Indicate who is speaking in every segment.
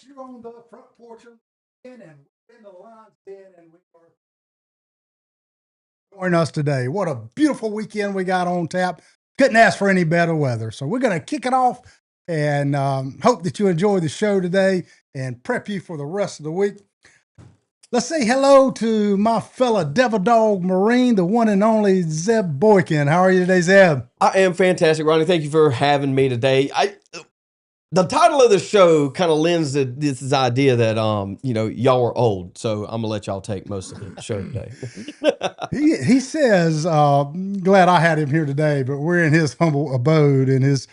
Speaker 1: folks, you're on the front porch and in the lines and we are joining us today. What a beautiful weekend we got on tap. Couldn't ask for any better weather. So we're going to kick it off and hope that you enjoy the show today and prep you for the rest of the week. Let's say hello to my fella Devil Dog Marine, the one and only Zeb Boykin. How are you today, Zeb?
Speaker 2: I am fantastic, Ronnie. Thank you for having me today. The title of the show kind of lends to this idea that y'all are old, so I'm gonna let y'all take most of the show today.
Speaker 1: he says, glad I had him here today, but we're in his humble abode in his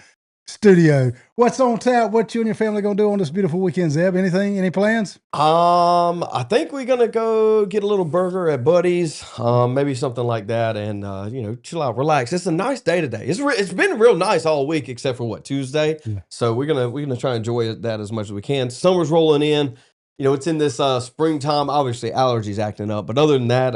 Speaker 1: studio. What's on tap? What you and your family gonna do on this beautiful weekend, Zeb? Anything? Any plans?
Speaker 2: I think we're gonna go get a little burger at Buddy's, maybe something like that, and chill out, relax. It's a nice day today. It's been real nice all week except for Tuesday. Yeah. So we're gonna try and enjoy that as much as we can. Summer's rolling in. It's in this springtime. Obviously, allergies acting up, but other than that,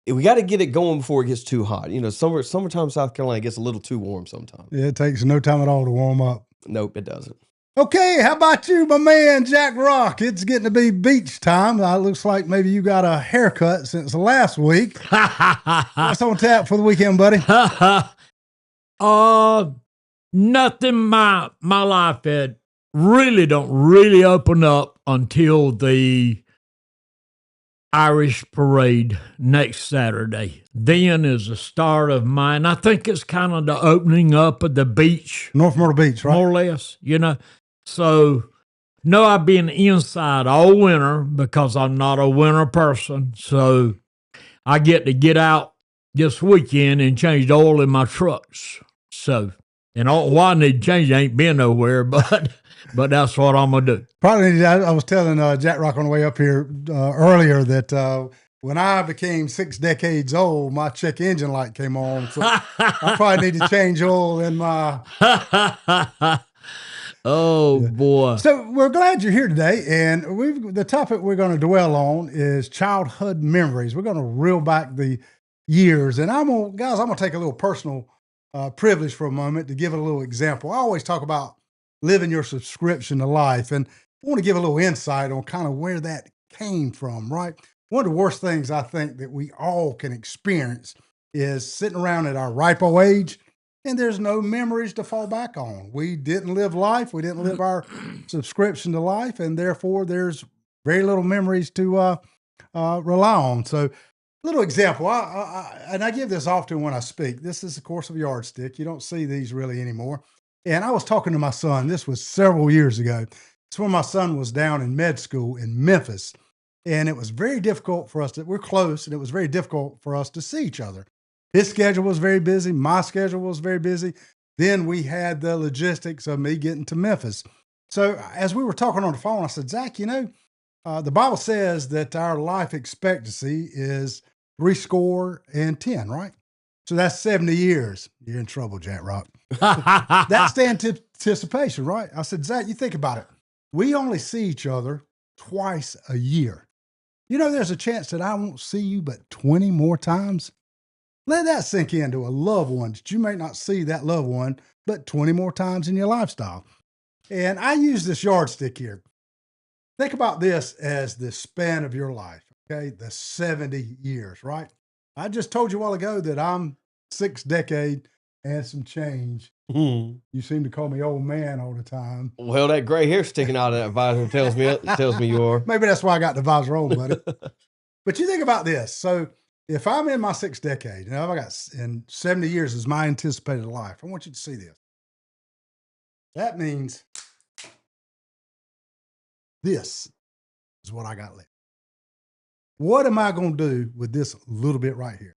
Speaker 2: we got to get it going before it gets too hot. Summertime South Carolina gets a little too warm sometimes.
Speaker 1: Yeah, it takes no time at all to warm up.
Speaker 2: Nope, it doesn't.
Speaker 1: Okay, how about you, my man, Jack Rock? It's getting to be beach time. It looks like maybe you got a haircut since last week. What's on tap for the weekend, buddy?
Speaker 3: Nothing. My life had don't open up until the Irish parade next Saturday. Then is the start of mine. I think it's kind of the opening up of the beach.
Speaker 1: North Myrtle Beach, right?
Speaker 3: More or less, So, no, I've been inside all winter because I'm not a winter person. So, I get out this weekend and change the oil in my trucks. So, and why I need to change, I ain't been nowhere, but that's what I'm going to do.
Speaker 1: Probably, I was telling Jack Rock on the way up here earlier that when I became 6 decades old, my check engine light came on. So I probably need to change oil in my...
Speaker 3: Oh, yeah. Boy.
Speaker 1: So we're glad you're here today. And the topic we're going to dwell on is childhood memories. We're going to reel back the years. And I'm going to take a little personal privilege for a moment to give a little example. I always talk about living your subscription to life. And I want to give a little insight on kind of where that came from, right? One of the worst things I think that we all can experience is sitting around at our ripe old age and there's no memories to fall back on. We didn't live life. We didn't live our subscription to life. And therefore, there's very little memories to rely on. So, little example, and I give this often when I speak. This is, of course, a yardstick. You don't see these really anymore. And I was talking to my son. This was several years ago. It's when my son was down in med school in Memphis. And it was very difficult for us we're close, and it was very difficult for us to see each other. His schedule was very busy. My schedule was very busy. Then we had the logistics of me getting to Memphis. So as we were talking on the phone, I said, Zach, the Bible says that our life expectancy is 70, right? So that's 70 years. You're in trouble, Jack Rock. That's the anticipation, right? I said, Zach, you think about it. We only see each other twice a year. There's a chance that I won't see you but 20 more times. Let that sink into a loved one that you may not see that loved one but 20 more times in your lifestyle. And I use this yardstick here. Think about this as the span of your life, okay? The 70 years, right? I just told you a while ago that I'm 6 decades and some change. You seem to call me old man all the time.
Speaker 2: Well, that gray hair sticking out of that visor tells me you are.
Speaker 1: Maybe that's why I got the visor on, buddy. But you think about this. So if I'm in my 6th decade, and 70 years is my anticipated life, I want you to see this. That means this is what I got left. What am I going to do with this little bit right here?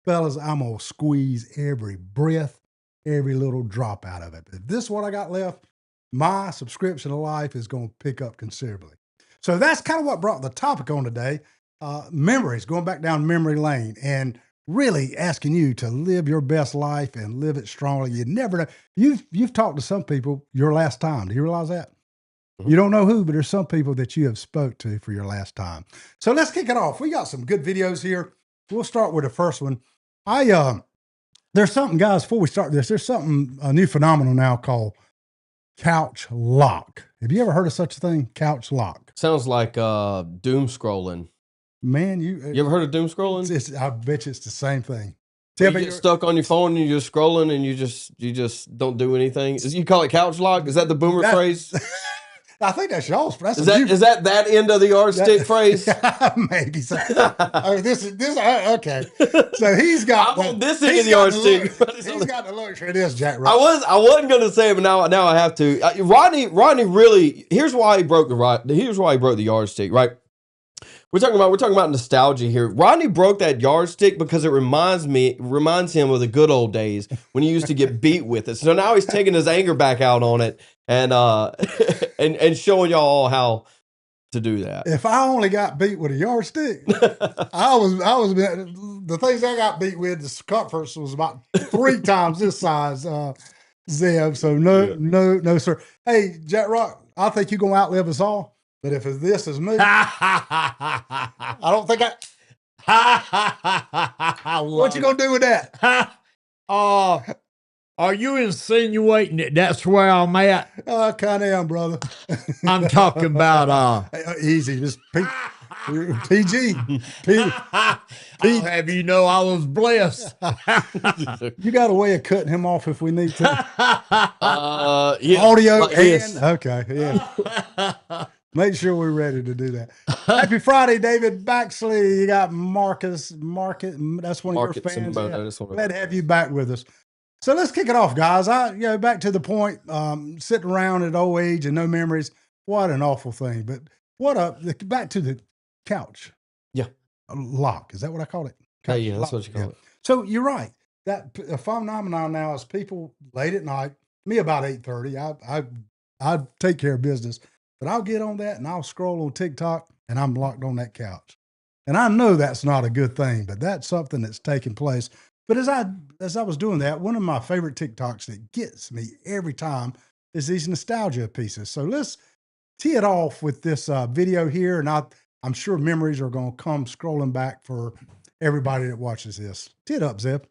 Speaker 1: Fellas, I'm going to squeeze every breath, every little drop out of it. If this is what I got left, my subscription to life is going to pick up considerably. So that's kind of what brought the topic on today, memories, going back down memory lane and really asking you to live your best life and live it strongly. You never know. You've talked to some people your last time. Do you realize that? You don't know who, but there's some people that you have spoke to for your last time. So let's kick it off. We got some good videos here. We'll start with the first one. There's something, guys, before we start this, there's something, a new phenomenon now called couch lock. Have you ever heard of such a thing? Couch lock.
Speaker 2: Sounds like doom scrolling.
Speaker 1: Man,
Speaker 2: You ever heard of doom scrolling?
Speaker 1: I bet you it's the same thing.
Speaker 2: You get stuck on your phone and you're just scrolling and you just don't do anything. You call it couch lock? Is that the boomer phrase?
Speaker 1: I think that's y'all's.
Speaker 2: Is that end of the yardstick phrase?
Speaker 1: Maybe so. This okay. So he's got
Speaker 2: I'm on this end of the yardstick.
Speaker 1: He's got the luxury of this, Jack. Right?
Speaker 2: I wasn't going to say it, but now I have to. Rodney really. Here's why he broke the yardstick. Right. We're talking about nostalgia here. Rodney broke that yardstick because it reminds him of the good old days when he used to get beat with it. So now he's taking his anger back out on it and and showing y'all how to do that.
Speaker 1: If I only got beat with a yardstick, I was the things I got beat with. The circumference was about 3 times this size, Zeb. So no, sir. Hey, Jack Rock, I think you're gonna outlive us all. But if this is me, I don't think what you gonna do with that?
Speaker 3: Are you insinuating that that's where I'm at?
Speaker 1: I kind of am, brother.
Speaker 3: I'm talking about
Speaker 1: easy, just PG.
Speaker 3: I'll have you know I was blessed.
Speaker 1: You got a way of cutting him off if we need to.
Speaker 2: Yeah,
Speaker 1: audio
Speaker 2: like this.
Speaker 1: Okay, yeah. Make sure we're ready to do that. Happy Friday, David Baxley. You got Marcus. That's one of your fans. Glad to have you back with us. So let's kick it off, guys. Back to the point. Sitting around at old age and no memories. What an awful thing. But back to the couch.
Speaker 2: Yeah.
Speaker 1: Lock. Is that what I call it? Couch
Speaker 2: yeah, that's what you call it.
Speaker 1: So you're right. That a phenomenon now is people late at night. Me about 8:30. I take care of business. But I'll get on that and I'll scroll on TikTok and I'm locked on that couch. And I know that's not a good thing, but that's something that's taking place. But as I was doing that, one of my favorite TikToks that gets me every time is these nostalgia pieces. So let's tee it off with this video here. And I'm sure memories are going to come scrolling back for everybody that watches this. Tee it up, Zeb.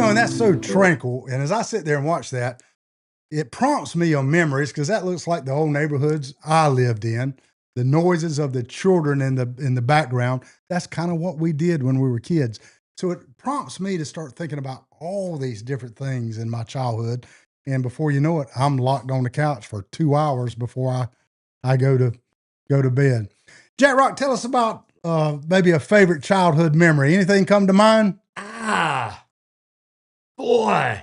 Speaker 1: And that's so tranquil. And as I sit there and watch that, it prompts me on memories because that looks like the old neighborhoods I lived in. The noises of the children in the background. That's kind of what we did when we were kids. So it prompts me to start thinking about all these different things in my childhood. And before you know it, I'm locked on the couch for 2 hours before I go to bed. Jack Rock, tell us about maybe a favorite childhood memory. Anything come to mind?
Speaker 3: Boy,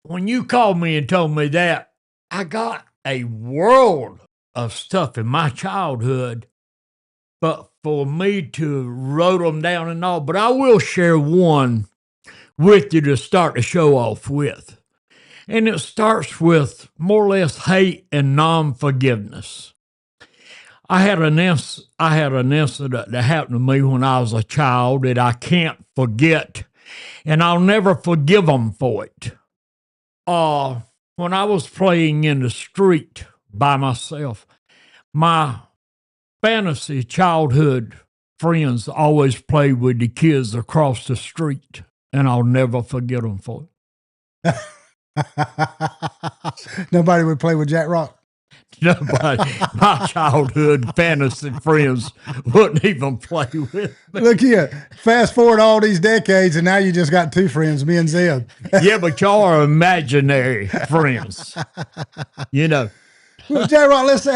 Speaker 3: when you called me and told me that, I got a world of stuff in my childhood, but for me to wrote them down and all, but I will share one with you to start the show off with. And it starts with more or less hate and non-forgiveness. I had an incident that happened to me when I was a child that I can't forget. And I'll never forgive them for it. When I was playing in the street by myself, my fantasy childhood friends always played with the kids across the street, and I'll never forget them for it.
Speaker 1: Nobody would play with Jack Rock.
Speaker 3: Nobody. My childhood fantasy friends wouldn't even play with me.
Speaker 1: Look here, fast forward all these decades, and now you just got 2 friends, me and Zeb.
Speaker 3: Yeah, but y'all are imaginary friends.
Speaker 1: Well, J. Rock, let's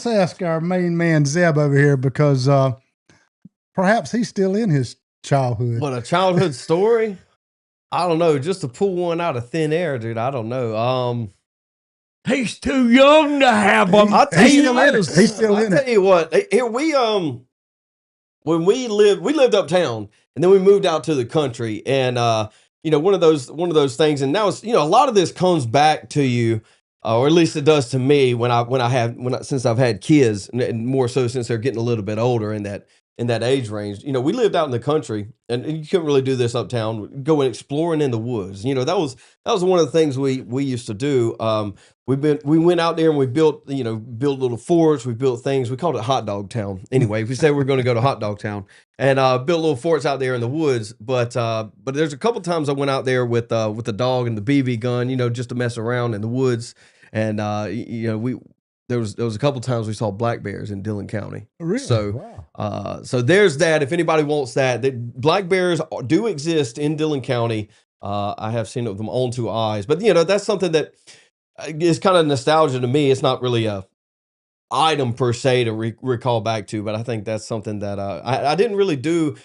Speaker 1: ask our main man Zeb over here because perhaps he's still in his childhood.
Speaker 2: What, a childhood story? I don't know. Just to pull one out of thin air, dude. I don't know.
Speaker 3: He's too young to have them.
Speaker 1: He's still in it.
Speaker 2: I'll tell you what. Here when we lived uptown, and then we moved out to the country, and one of those things. And now it's a lot of this comes back to you or at least it does to me since I've had kids, and more so since they're getting a little bit older in that age range. You know, we lived out in the country, and you couldn't really do this uptown. Going exploring in the woods. You know, that was one of the things we used to do. We went out there and we built little forts. We built things. We called it Hot Dog Town. Anyway, we said we were going to go to Hot Dog Town and built little forts out there in the woods. But there's a couple times I went out there with the dog and the BB gun, just to mess around in the woods. And there was a couple times we saw black bears in Dillon County.
Speaker 1: Really?
Speaker 2: So
Speaker 1: Wow.
Speaker 2: so there's that. If anybody wants that, black bears do exist in Dillon County. I have seen it with my own two eyes. But that's something that is kind of nostalgia to me. It's not really a item per se to recall back to, but I think that's something that I didn't really do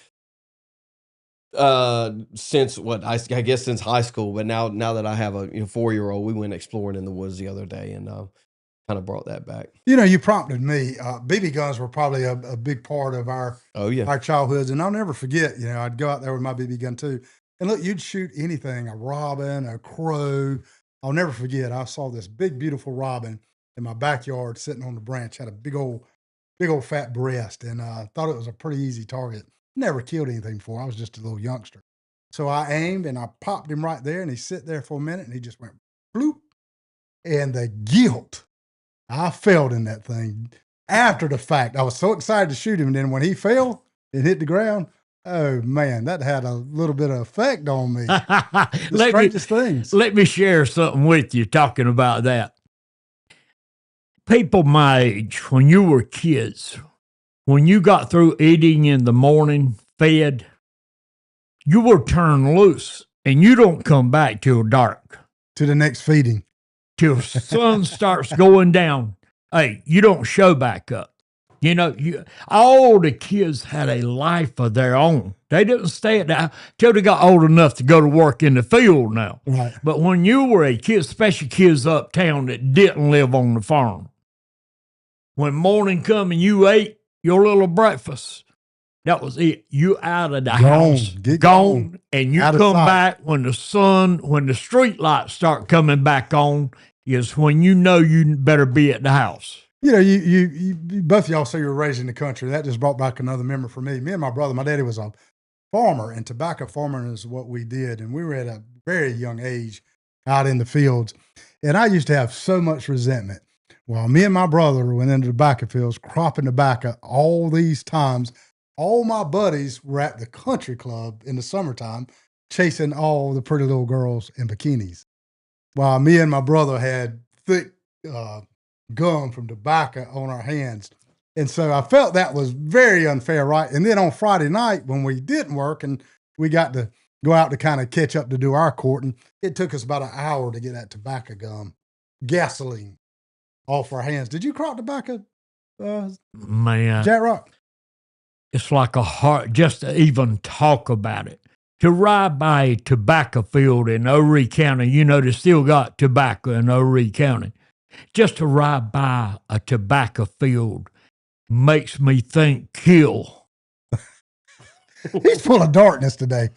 Speaker 2: since I guess since high school. But now that I have a 4-year-old, we went exploring in the woods the other day and kind of brought that back.
Speaker 1: You prompted me. BB guns were probably a big part of our childhoods, and I'll never forget. I'd go out there with my BB gun too, and look, you'd shoot anything, a robin, a crow. I'll never forget. I saw this big, beautiful robin in my backyard sitting on the branch. Had a big old fat breast, and thought it was a pretty easy target. Never killed anything before. I was just a little youngster. So I aimed and I popped him right there, and he sit there for a minute, and he just went bloop. And the guilt I felt in that thing after the fact, I was so excited to shoot him. And then when he fell and hit the ground, oh man, that had a little bit of effect on me. The strangest things.
Speaker 3: Let me share something with you talking about that. People my age, when you were kids, when you got through eating in the morning, fed, you were turned loose and you don't come back till dark.
Speaker 1: To the next feeding.
Speaker 3: Till sun starts going down. Hey, you don't show back up. All the kids had a life of their own. They didn't stay at that till they got old enough to go to work in the field now.
Speaker 1: Right.
Speaker 3: But when you were a kid, especially kids uptown that didn't live on the farm, when morning come and you ate your little breakfast, that was it. You out of the house, gone, and you come back when the street lights start coming back on is when you better be at the house.
Speaker 1: You both of y'all say you were raised in the country. That just brought back another memory for me. Me and my brother, my daddy was a farmer, and tobacco farming is what we did. And we were at a very young age out in the fields. And I used to have so much resentment. While me and my brother went into the tobacco fields, cropping tobacco all these times, all my buddies were at the country club in the summertime, chasing all the pretty little girls in bikinis. While me and my brother had thick gum from tobacco on our hands. And so I felt that was very unfair, right? And then on Friday night, when we didn't work and we got to go out to kind of catch up to do our courting, it took us about an hour to get that tobacco gum, gasoline, off our hands. Did you crop tobacco,
Speaker 3: man?
Speaker 1: Jack Rock?
Speaker 3: It's like a heart just to even talk about it. To ride by a tobacco field in Horry County, they still got tobacco in Horry County. Just to ride by a tobacco field makes me think kill.
Speaker 1: He's full of darkness today.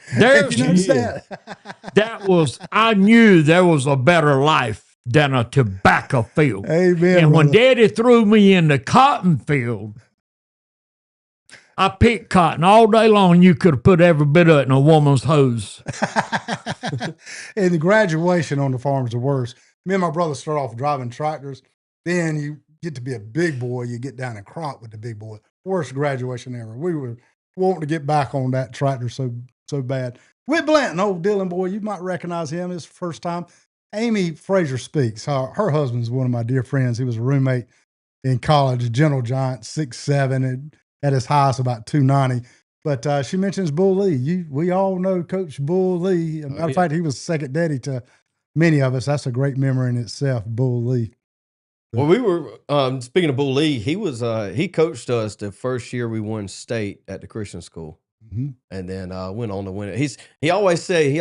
Speaker 3: I knew there was a better life than a tobacco field.
Speaker 1: Amen.
Speaker 3: And when
Speaker 1: brother.
Speaker 3: Daddy threw me in the cotton field, I picked cotton all day long. You could have put every bit of it in a woman's hose.
Speaker 1: And the graduation on the farm is the worst. Me and my brother start off driving tractors. Then you get to be a big boy. You get down and crop with the big boy. Worst graduation ever. We were wanting to get back on that tractor so bad. Whit Blanton, old Dillon boy, you might recognize him. It's the first time. Amy Fraser Speaks. Her husband's one of my dear friends. He was a roommate in college, gentle giant, 6'7", and at his highest about 290. But she mentions Bull Lee. We all know Coach Bull Lee. Matter of fact, he was second daddy to many of us. That's a great memory in itself, Bull Lee.
Speaker 2: Well, we were speaking of Bull Lee. He was he coached us the first year we won state at the Christian school, and then went on to win it. He always said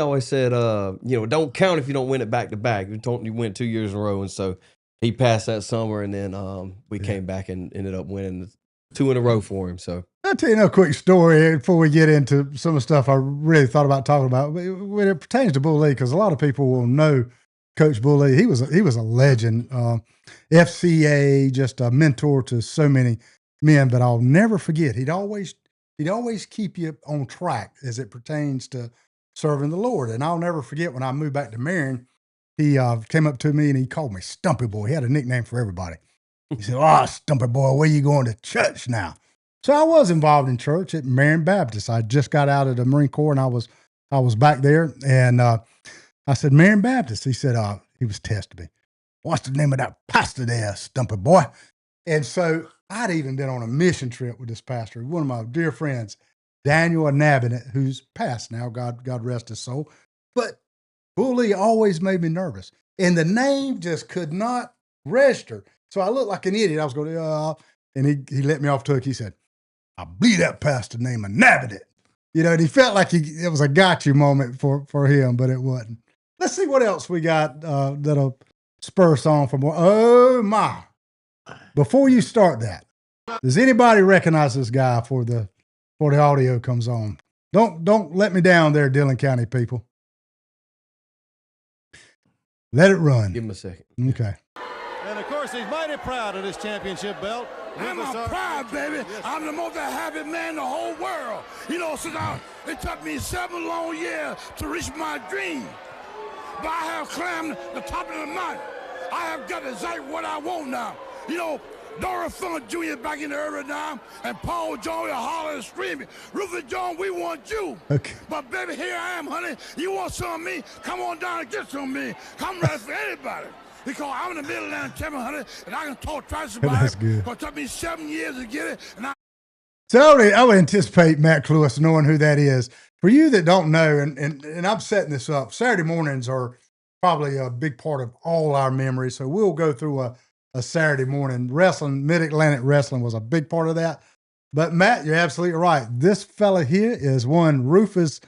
Speaker 2: don't count if you don't win it back to back. You win 2 years in a row, and so he passed that summer, and then we came back and ended up winning 2 in a row for him. So
Speaker 1: I'll tell you a quick story before we get into some of the stuff I really thought about talking about when it pertains to Bull Lee, because a lot of people will know Coach Bully. He was a legend. FCA, just a mentor to so many men. But I'll never forget. He'd always keep you on track as it pertains to serving the Lord. And I'll never forget when I moved back to Marion, he came up to me and he called me Stumpy Boy. He had a nickname for everybody. He said, "Oh, Stumpy Boy, where you going to church now?" So I was involved in church at Marion Baptist. I just got out of the Marine Corps and I was back there. And I said, "Marion Baptist." He said, he was testing me. "What's the name of that pastor there, Stumpy Boy?" And so I'd even been on a mission trip with this pastor, one of my dear friends, Daniel Nabinet, who's passed now, God rest his soul. But Bully always made me nervous. And the name just could not register. So I looked like an idiot. I was going, and he let me off the hook. He said, "I believe that pastor named Nabinet." And he felt like it was a gotcha moment for him, but it wasn't. Let's see what else we got that'll spur us on for more. Oh, my. Before you start that, does anybody recognize this guy before the audio comes on? Don't let me down there, Dillon County people. Let it run.
Speaker 2: Give him a second.
Speaker 1: Okay.
Speaker 4: And of course, he's mighty proud of this championship belt.
Speaker 5: I'm proud, baby. Yes. I'm the most happy man in the whole world. Since it took me 7 long years to reach my dream. But I have climbed the top of the mountain. I have got exactly what I want now. Doris Funk Jr. back in the early now, and Paul Jones hollering and screaming, "Rufus Jones, we want you."
Speaker 1: Okay.
Speaker 5: But baby, here I am, honey. You want some of me? Come on down and get some of me. I'm ready for anybody. Because I'm in the Mid-Atlantic champion, honey, and I can talk twice about
Speaker 1: That's
Speaker 5: it.
Speaker 1: good.
Speaker 5: It took me 7 years to get it, and
Speaker 1: So I would anticipate Matt Cluess knowing who that is. For you that don't know, and I'm setting this up, Saturday mornings are probably a big part of all our memories. So we'll go through a Saturday morning. Wrestling, Mid-Atlantic wrestling was a big part of that. But Matt, you're absolutely right. This fella here is one Rufus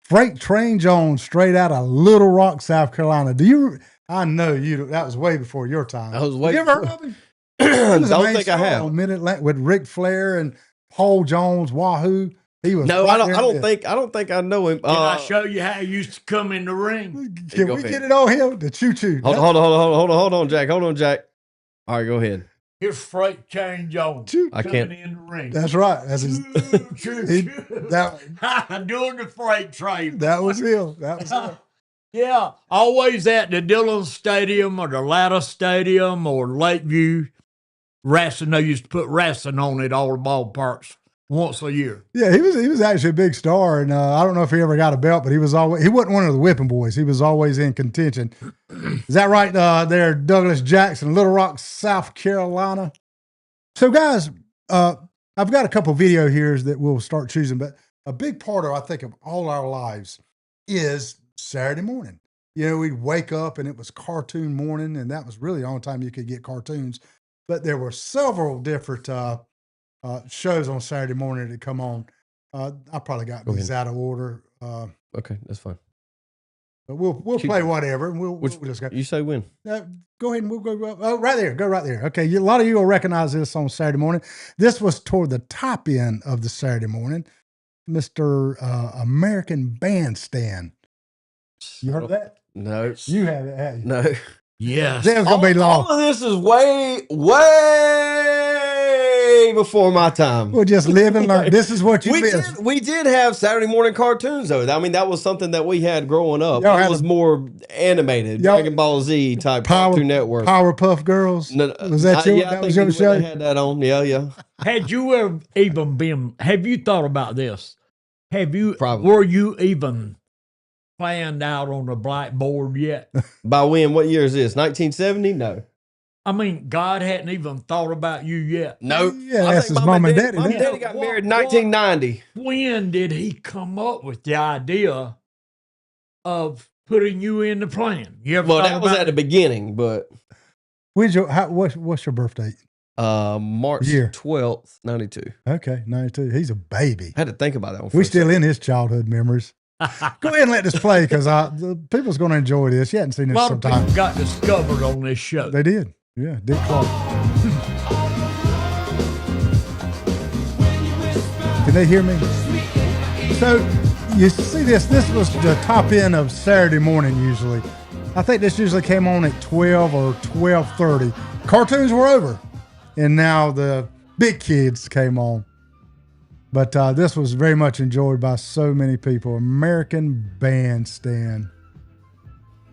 Speaker 1: Freight Train Jones, straight out of Little Rock, South Carolina. I know that was way before your time.
Speaker 2: I was way.
Speaker 1: You ever heard of him?
Speaker 2: Don't think I have.
Speaker 1: On Mid-Atlantic with Ric Flair and Paul Jones, Wahoo. He was.
Speaker 2: No, I don't think I know him.
Speaker 3: Can I show you how he used to come in the ring?
Speaker 1: Can we get it on him? The choo-choo.
Speaker 2: Hold on, Jack. Hold on, Jack. All right, go ahead.
Speaker 3: Here's Freight Train Jones
Speaker 2: I
Speaker 3: coming
Speaker 2: can't.
Speaker 3: in the ring.
Speaker 1: That's right. That's his,
Speaker 3: Doing the freight train.
Speaker 1: that was him. That was him.
Speaker 3: Yeah, always at the Dillon Stadium or the Latta Stadium or Lakeview. Wrestling, they used to put wrestling on at all the ballparks once a year.
Speaker 1: Yeah, he was actually a big star, and I don't know if he ever got a belt, but he wasn't one of the whipping boys. He was always in contention. Is that right? There, Douglas Jackson, Little Rock, South Carolina. So, guys, I've got a couple video here that we'll start choosing, but a big part of, I think, of all our lives is Saturday morning. We'd wake up and it was cartoon morning, and that was really the only time you could get cartoons. But there were several different shows on Saturday morning that come on. I probably got these out of order.
Speaker 2: Okay, that's fine.
Speaker 1: But we'll play whatever. And we'll just go.
Speaker 2: You say when?
Speaker 1: Go ahead and we'll go. Oh, right there. Go right there. Okay. A lot of you will recognize this on Saturday morning. This was toward the top end of the Saturday morning. Mr. American Bandstand. You heard of that?
Speaker 2: No.
Speaker 1: You have it, haven't you?
Speaker 2: No.
Speaker 3: Yes.
Speaker 1: It's going to be long.
Speaker 2: All of this is way before my time.
Speaker 1: We'll just live and learn. This is what you missed.
Speaker 2: We did have Saturday morning cartoons, though. I mean, that was something that we had growing up. It was more animated, Dragon Ball Z type Cartoon Network.
Speaker 1: Powerpuff Girls.
Speaker 2: No,
Speaker 1: was that your, that was your show?
Speaker 2: They had that on. Yeah.
Speaker 3: Had you ever even been, have you thought about this?
Speaker 2: Probably.
Speaker 3: Were you even planned out on the blackboard yet?
Speaker 2: By when? What year is this? 1970? No.
Speaker 3: I mean, God hadn't even thought about you yet.
Speaker 2: Nope.
Speaker 1: Yeah, that's his mom and daddy.
Speaker 2: Mom and daddy got married in 1990.
Speaker 3: When did he come up with the idea of putting you in the plan? You ever
Speaker 2: Well,
Speaker 3: thought
Speaker 2: that was
Speaker 3: about
Speaker 2: at the beginning, but
Speaker 1: What's your birth date?
Speaker 2: March
Speaker 1: Year.
Speaker 2: 12th, 92.
Speaker 1: Okay, 92. He's a baby.
Speaker 2: I had to think about that one.
Speaker 1: We're still in his childhood memories. Go ahead and let this play because the people's going to enjoy this. You hadn't seen
Speaker 3: a
Speaker 1: this
Speaker 3: lot of
Speaker 1: sometime.
Speaker 3: people got discovered on this show.
Speaker 1: They did. Yeah, Dick Clark. Can they hear me? So you see this was the top end of Saturday morning usually. I think this usually came on at 12 or 12:30. Cartoons were over, and now the big kids came on. But this was very much enjoyed by so many people. American Bandstand.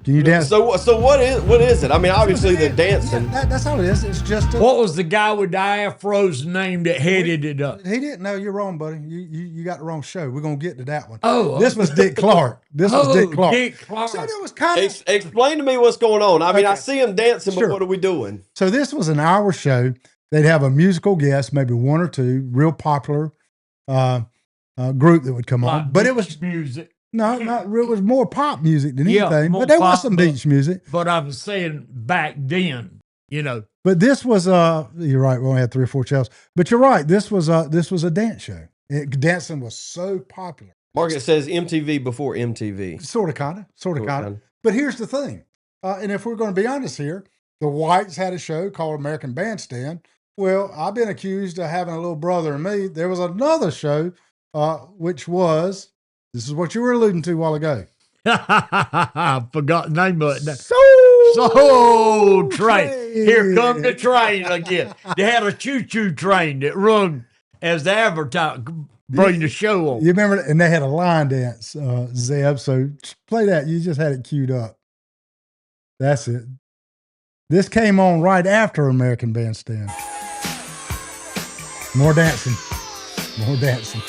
Speaker 1: Can you dance?
Speaker 2: So what is it? I mean, obviously the dancing.
Speaker 1: That's all it is. It's just
Speaker 3: What was the guy with the afro's name that headed it up?
Speaker 1: He didn't. No, you're wrong, buddy. You got the wrong show. We're gonna get to that one.
Speaker 3: Oh,
Speaker 1: this was Dick Clark. This was Dick Clark.
Speaker 3: Dick Clark.
Speaker 1: So it was kind of.
Speaker 2: Explain to me what's going on. I mean, I
Speaker 1: Okay.
Speaker 2: see him dancing,
Speaker 1: Sure.
Speaker 2: but what are we doing?
Speaker 1: So this was an hour show. They'd have a musical guest, maybe one or two, real popular group that would come on.
Speaker 3: Like
Speaker 1: But it was
Speaker 3: music.
Speaker 1: no, not real. It was more pop music than
Speaker 3: Yeah,
Speaker 1: anything.
Speaker 3: more
Speaker 1: But there was
Speaker 3: pop,
Speaker 1: some
Speaker 3: but-
Speaker 1: beach music.
Speaker 3: But I'm saying back then, you know.
Speaker 1: But this was you're right. We only had 3 or 4 shows. But you're right. This was a dance show. Dancing was so popular.
Speaker 2: Mark, it says MTV before MTV.
Speaker 1: Sort of, kind of.
Speaker 2: Kinda.
Speaker 1: But here's the thing. And if we're going to be honest here, the Whites had a show called American Bandstand. Well, I've been accused of having a little brother in me. There was another show, which was, this is what you were alluding to a while ago.
Speaker 3: I forgot the name of it.
Speaker 1: Soul
Speaker 3: Train. Here come the train again. They had a choo-choo train that run as the advertise, bring the show on.
Speaker 1: You remember, and they had a line dance, Zeb. So play that. You just had it queued up. That's it. This came on right after American Bandstand. More dancing. More dancing.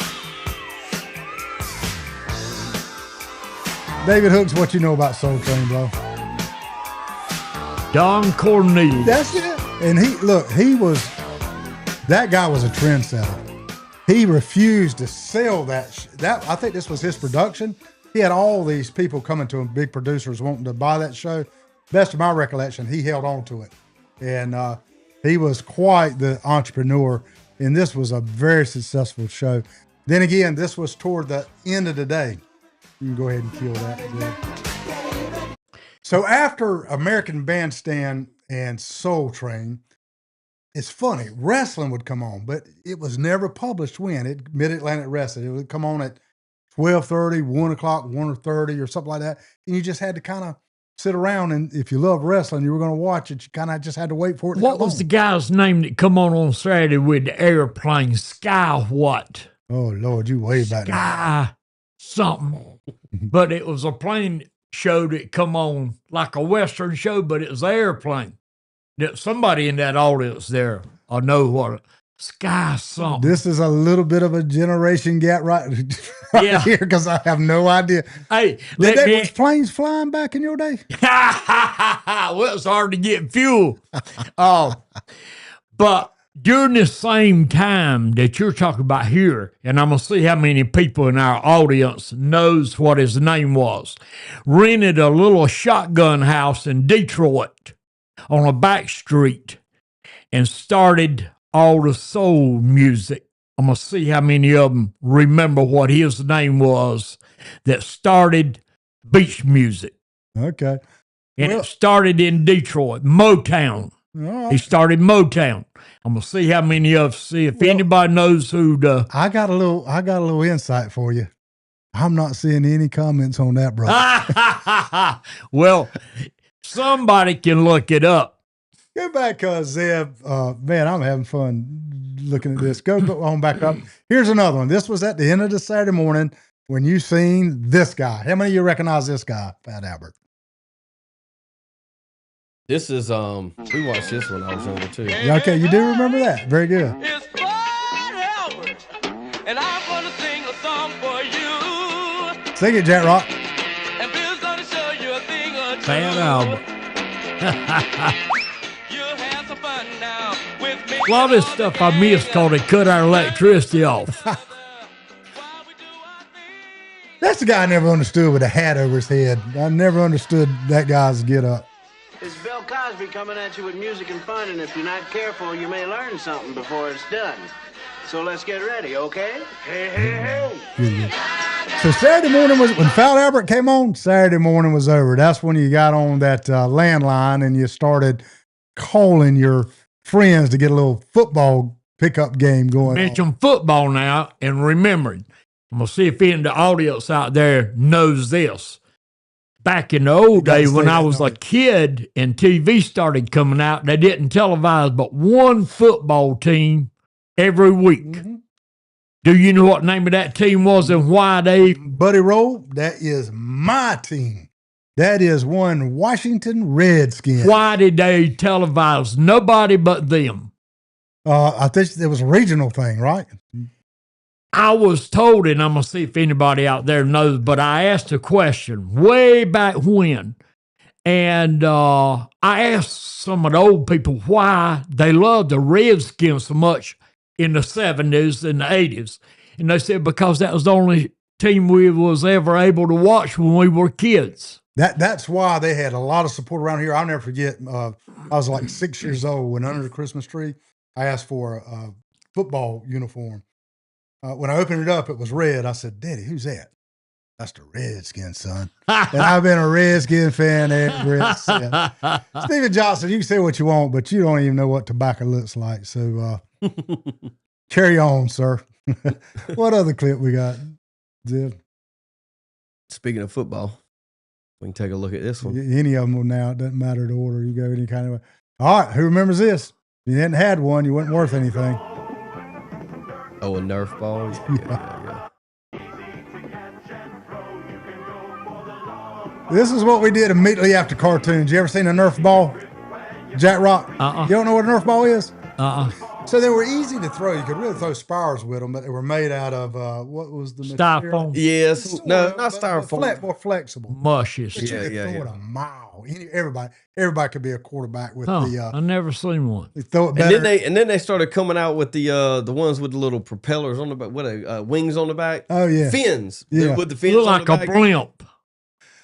Speaker 1: David Hooks, what you know about Soul Train, bro?
Speaker 3: Don Cornelius.
Speaker 1: That's it. And that guy was a trendsetter. He refused to sell that. I think this was his production. He had all these people coming to him, big producers wanting to buy that show. Best of my recollection, he held on to it. And he was quite the entrepreneur. And this was a very successful show. Then again, this was toward the end of the day. You can go ahead and kill that. Yeah. So after American Bandstand and Soul Train, it's funny, wrestling would come on, but it was never published when. Mid-Atlantic Wrestling. It would come on at 12:30, 1 o'clock, 1:30 or something like that. And you just had to kind of sit around, and if you love wrestling, you were going to watch it. You kind of just had to wait for it to
Speaker 3: What
Speaker 1: come
Speaker 3: was
Speaker 1: on.
Speaker 3: the guy's name that come on Saturday with the airplane? Sky what?
Speaker 1: Oh, Lord, you way back now.
Speaker 3: Sky something. But it was a plane show that come on like a Western show, but it was an airplane. That somebody in that audience there, I know what Sky something.
Speaker 1: This is a little bit of a generation gap right
Speaker 3: Yeah.
Speaker 1: here because I have no idea.
Speaker 3: Hey, let me.
Speaker 1: Was planes flying back in your day?
Speaker 3: Well, it's hard to get fuel. But during the same time that you're talking about here, and I'm going to see how many people in our audience knows what his name was, rented a little shotgun house in Detroit on a back street and started all the soul music. I'm going to see how many of them remember what his name was that started beach music.
Speaker 1: Okay.
Speaker 3: And
Speaker 1: Well-
Speaker 3: it started in Detroit, Motown.
Speaker 1: All
Speaker 3: He
Speaker 1: right.
Speaker 3: started Motown. I'm gonna see how many of see if anybody knows who the
Speaker 1: I got a little insight for you. I'm not seeing any comments on that, bro.
Speaker 3: well, somebody can look it up.
Speaker 1: Go back, Zeb. Man, I'm having fun looking at this. Go on back up. Here's another one. This was at the end of the Saturday morning when you seen this guy. How many of you recognize this guy, Fat Albert?
Speaker 2: This is we watched this when I was younger too.
Speaker 1: Yeah, okay, you do remember that. Very good.
Speaker 6: It's Fat Albert, and I'm gonna sing a song for you.
Speaker 1: Sing it, Jet Rock.
Speaker 6: And Bill's gonna show you a thing or two.
Speaker 3: Fat Albert.
Speaker 6: You'll have some fun now with me.
Speaker 3: A lot of this stuff I missed because they cut our electricity off.
Speaker 6: While we do our thing.
Speaker 1: That's the guy I never understood with a hat over his head. I never understood that guy's get up.
Speaker 7: It's Bill Cosby coming at you with music and fun, and if you're not careful, you may learn something before it's done. So let's get ready, okay? Hey, hey, hey.
Speaker 1: So Saturday morning was when Fat Albert came on. Saturday morning was over. That's when you got on that landline and you started calling your friends to get a little football pickup game going.
Speaker 3: Mention football now and remembering. I'm gonna see if any of the audience out there knows this. back in the old
Speaker 1: gotta
Speaker 3: days when
Speaker 1: stay
Speaker 3: I
Speaker 1: that
Speaker 3: was a
Speaker 1: knowledge.
Speaker 3: kid and TV started coming out, they didn't televise but one football team every week.
Speaker 1: Mm-hmm.
Speaker 3: Do you know what the name of that team was and why they?
Speaker 1: Buddy Roll, that is my team. That is one Washington Redskins.
Speaker 3: Why did they televise? Nobody but them.
Speaker 1: I think it was a regional thing, right?
Speaker 3: I was told, and I'm going to see if anybody out there knows, but I asked a question way back when. And I asked some of the old people why they loved the Redskins so much in the 70s and the 80s. And they said because that was the only team we was ever able to watch when we were kids.
Speaker 1: That's why they had a lot of support around here. I'll never forget. I was like 6 years old when under the Christmas tree, I asked for a football uniform. When I opened it up, it was red. I said, "Daddy, who's that?" "That's the Redskins, son." And I've been a Redskin fan ever since. Steven Johnson, you can say what you want, but you don't even know what tobacco looks like. So carry on, sir. What other clip we got, Ziv?
Speaker 2: Speaking of football, we can take a look at this one.
Speaker 1: Any of them will now. It doesn't matter the order. You go any kind of way. All right, who remembers this? If you hadn't had one, you weren't worth anything.
Speaker 2: Oh, a Nerf ball? Yeah.
Speaker 1: This is what we did immediately after cartoons. You ever seen a Nerf ball? Jack Rock? You don't know what a Nerf ball is? So they were easy to throw. You could really throw spars with them, but they were made out of, what was the material?
Speaker 3: Styrofoam.
Speaker 2: Yes. No, not
Speaker 1: But
Speaker 2: styrofoam.
Speaker 1: more flexible.
Speaker 3: Mushes.
Speaker 1: But you could throw it a mile. Everybody could be a quarterback with
Speaker 3: I never seen one.
Speaker 1: they throw it better.
Speaker 2: And then they started coming out with the ones with the little propellers on the back, wings on the back.
Speaker 1: Oh, yeah.
Speaker 2: Fins.
Speaker 1: Yeah.
Speaker 2: With the fins
Speaker 3: Look
Speaker 2: on
Speaker 3: like
Speaker 2: the
Speaker 3: a
Speaker 2: back.
Speaker 3: blimp.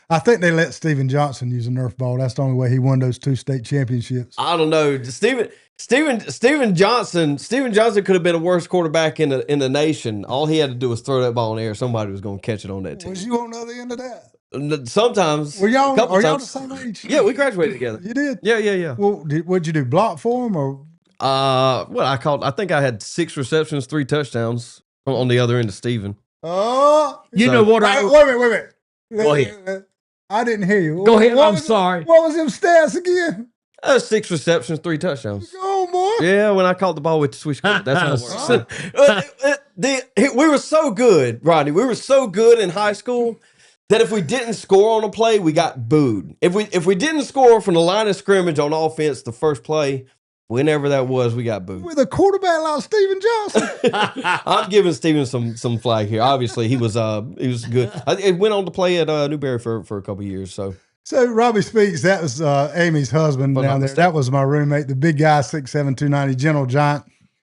Speaker 1: I think they let Steven Johnson use a Nerf ball. That's the only way he won those 2 state championships.
Speaker 2: I don't know. Steven Johnson could have been a worst quarterback in the nation. All he had to do was throw that ball in the air. Somebody was going to catch it on that team.
Speaker 1: Was you on the other end of that?
Speaker 2: Sometimes.
Speaker 1: Are y'all
Speaker 2: couple
Speaker 1: the
Speaker 2: times.
Speaker 1: same age?
Speaker 2: Yeah, we graduated together.
Speaker 1: You did?
Speaker 2: Yeah.
Speaker 1: Well, what'd you do? Block for him or?
Speaker 2: I think I had 6 receptions, 3 touchdowns on the other end of Steven.
Speaker 1: Oh,
Speaker 3: You know what
Speaker 1: wait
Speaker 3: I...
Speaker 1: a minute.
Speaker 2: Go ahead.
Speaker 1: I didn't hear you.
Speaker 3: Go ahead,
Speaker 1: What
Speaker 3: I'm
Speaker 1: was
Speaker 3: sorry.
Speaker 1: What was them stats again?
Speaker 2: 6 receptions, 3 touchdowns.
Speaker 1: Go on, boy.
Speaker 2: Yeah, when I caught the ball with the switch cut, that's how it works. We were so good, Rodney. We were so good in high school that if we didn't score on a play, we got booed. If we didn't score from the line of scrimmage on offense, the first play, whenever that was, we got booed.
Speaker 1: With a quarterback like Steven Johnson.
Speaker 2: I'm giving Steven some flag here. Obviously, he was good. It went on to play at Newberry for a couple of years.
Speaker 1: So Robbie Speaks, that was Amy's husband
Speaker 2: But
Speaker 1: down
Speaker 2: not
Speaker 1: there.
Speaker 2: mistake.
Speaker 1: That was my roommate, the big guy, 6'7", 290, General Giant.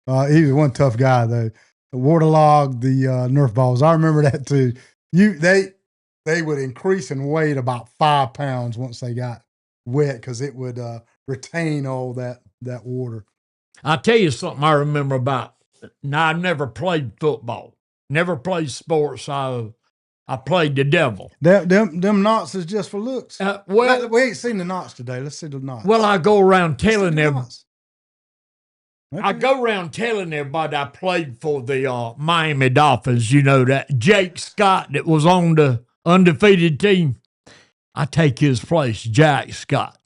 Speaker 1: He was one tough guy though. The waterlogged the Nerf balls. I remember that too. They would increase in weight about 5 pounds once they got wet because it would retain all that water.
Speaker 3: I'll tell you something I remember about. Now, I never played football, never played sports. I played the devil.
Speaker 1: Them knots is just for looks.
Speaker 3: Well,
Speaker 1: We ain't seen the knots today. Let's see the knots.
Speaker 3: well, I go around
Speaker 1: Let's see
Speaker 3: telling
Speaker 1: the
Speaker 3: them.
Speaker 1: knots.
Speaker 3: I
Speaker 1: Okay.
Speaker 3: go around telling everybody I played for the Miami Dolphins. You know that Jake Scott that was on the undefeated team. I take his place, Jack Scott.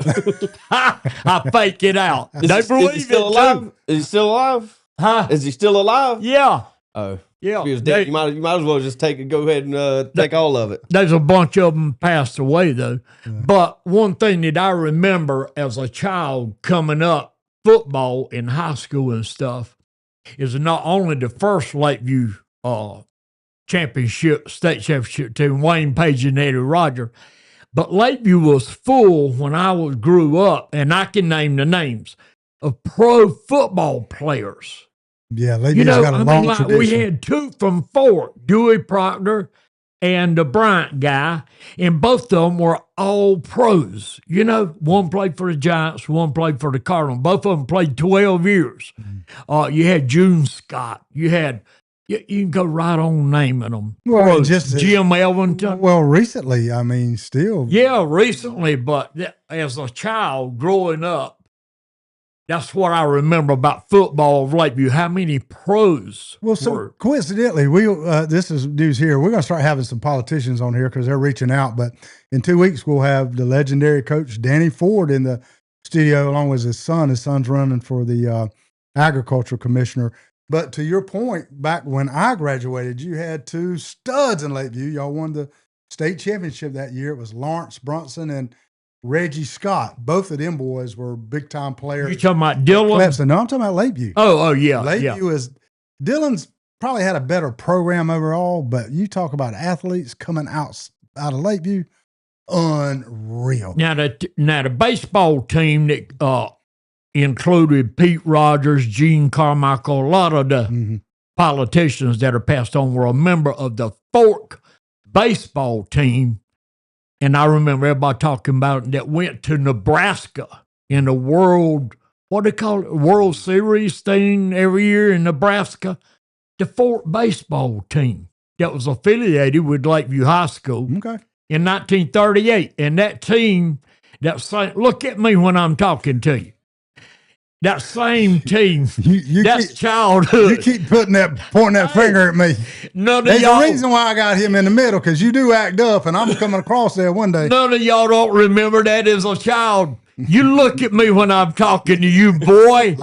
Speaker 3: I fake it out. They
Speaker 2: Is he
Speaker 3: believe
Speaker 2: still
Speaker 3: it
Speaker 2: alive?
Speaker 3: too.
Speaker 2: Is he still alive?
Speaker 3: Huh?
Speaker 2: Is he still alive?
Speaker 3: Yeah.
Speaker 2: Oh,
Speaker 3: Yeah.
Speaker 2: if he was dead, you might as well just go ahead and take all of it.
Speaker 3: There's a bunch of them passed away, though. But one thing that I remember as a child coming up, football in high school and stuff, is not only the first Lakeview state championship team, Wayne Page and Eddie Roger, but Lakeview was full when I grew up, and I can name the names of pro football players.
Speaker 1: Yeah, Lakeview's got a long tradition.
Speaker 3: We had 2 from Fort, Dewey Proctor and the Bryant guy, and both of them were all pros. You know, one played for the Giants, one played for the Cardinals. Both of them played 12 years. You had June Scott. You had, you can go right on naming them.
Speaker 1: Well,
Speaker 3: Pros.
Speaker 1: just-
Speaker 3: Jim Elvington.
Speaker 1: Well, recently, I mean, still.
Speaker 3: Yeah, recently, but as a child growing up, That's what I remember about football of Lakeview. How many pros?
Speaker 1: Well, so
Speaker 3: were.
Speaker 1: coincidentally, this is news here. We're going to start having some politicians on here because they're reaching out. But in 2 weeks, we'll have the legendary coach Danny Ford in the studio, along with his son. His son's running for the agricultural commissioner. But to your point, back when I graduated, you had two studs in Lakeview. Y'all won the state championship that year. It was Lawrence Brunson and Reggie Scott. Both of them boys were big time players.
Speaker 3: You talking about Dillon?
Speaker 1: Clemson. No, I'm talking about Lakeview.
Speaker 3: Oh, yeah.
Speaker 1: Lakeview is Dillon's probably had a better program overall, but you talk about athletes coming out of Lakeview, unreal.
Speaker 3: Now the baseball team that included Pete Rogers, Gene Carmichael, a lot of the politicians that are passed on were a member of the Fork baseball team. And I remember everybody talking about it, that went to Nebraska in the World Series thing every year in Nebraska. The Fork baseball team that was affiliated with Lakeview High School in 1938. And that team, look at me when I'm talking to you. That same team, that's childhood.
Speaker 1: You keep pointing that finger at me. There's a reason why I got him in the middle, because you do act up, and I'm coming across there one day.
Speaker 3: None of y'all don't remember that as a child. You look at me when I'm talking to you, boy.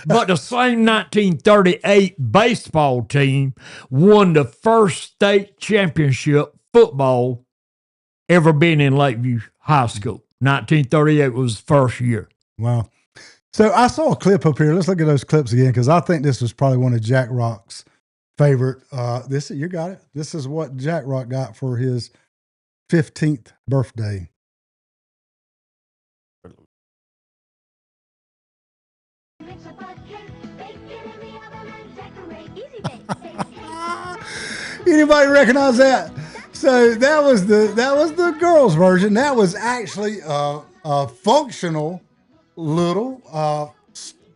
Speaker 3: But the same 1938 baseball team won the first state championship football ever been in Lakeview High School. 1938 was the first year.
Speaker 1: Wow. So I saw a clip up here. Let's look at those clips again, because I think this was probably one of Jack Rock's favorite. You got it. This is what Jack Rock got for his 15th birthday. Anybody recognize that? So that was the girls' version. That was actually a functional little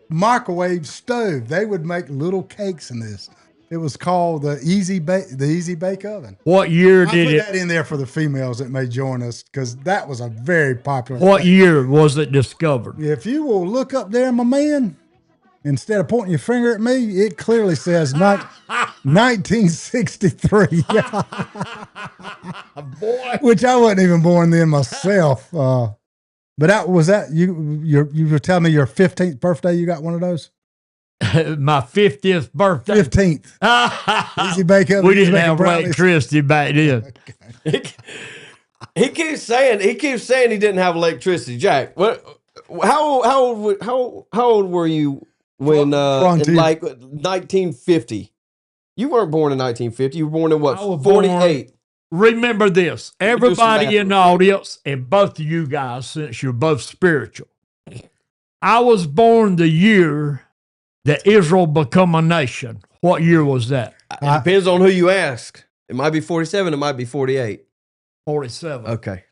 Speaker 1: microwave stove. They would make little cakes in this. It was called the Easy Bake Oven.
Speaker 3: What year did
Speaker 1: I put that in there for the females that may join us, because that was a very popular.
Speaker 3: What year was it discovered?
Speaker 1: If you will look up there, my man, instead of pointing your finger at me, it clearly says 1963.
Speaker 3: Boy,
Speaker 1: which I wasn't even born then myself. But you were telling me your 15th birthday, you got one of those?
Speaker 3: My 50th birthday.
Speaker 1: 15th. Easy Bake Oven.
Speaker 3: We didn't have electricity back then.
Speaker 2: He keeps saying he didn't have electricity. Jack, how old were you when in like 1950? You weren't born in 1950. You were born in what? 48.
Speaker 3: Remember this, everybody in the audience, and both of you guys, since you're both spiritual. I was born the year that Israel become a nation. What year was that?
Speaker 2: It depends on who you ask. It might be 47. It might be 48.
Speaker 3: 47.
Speaker 2: Okay.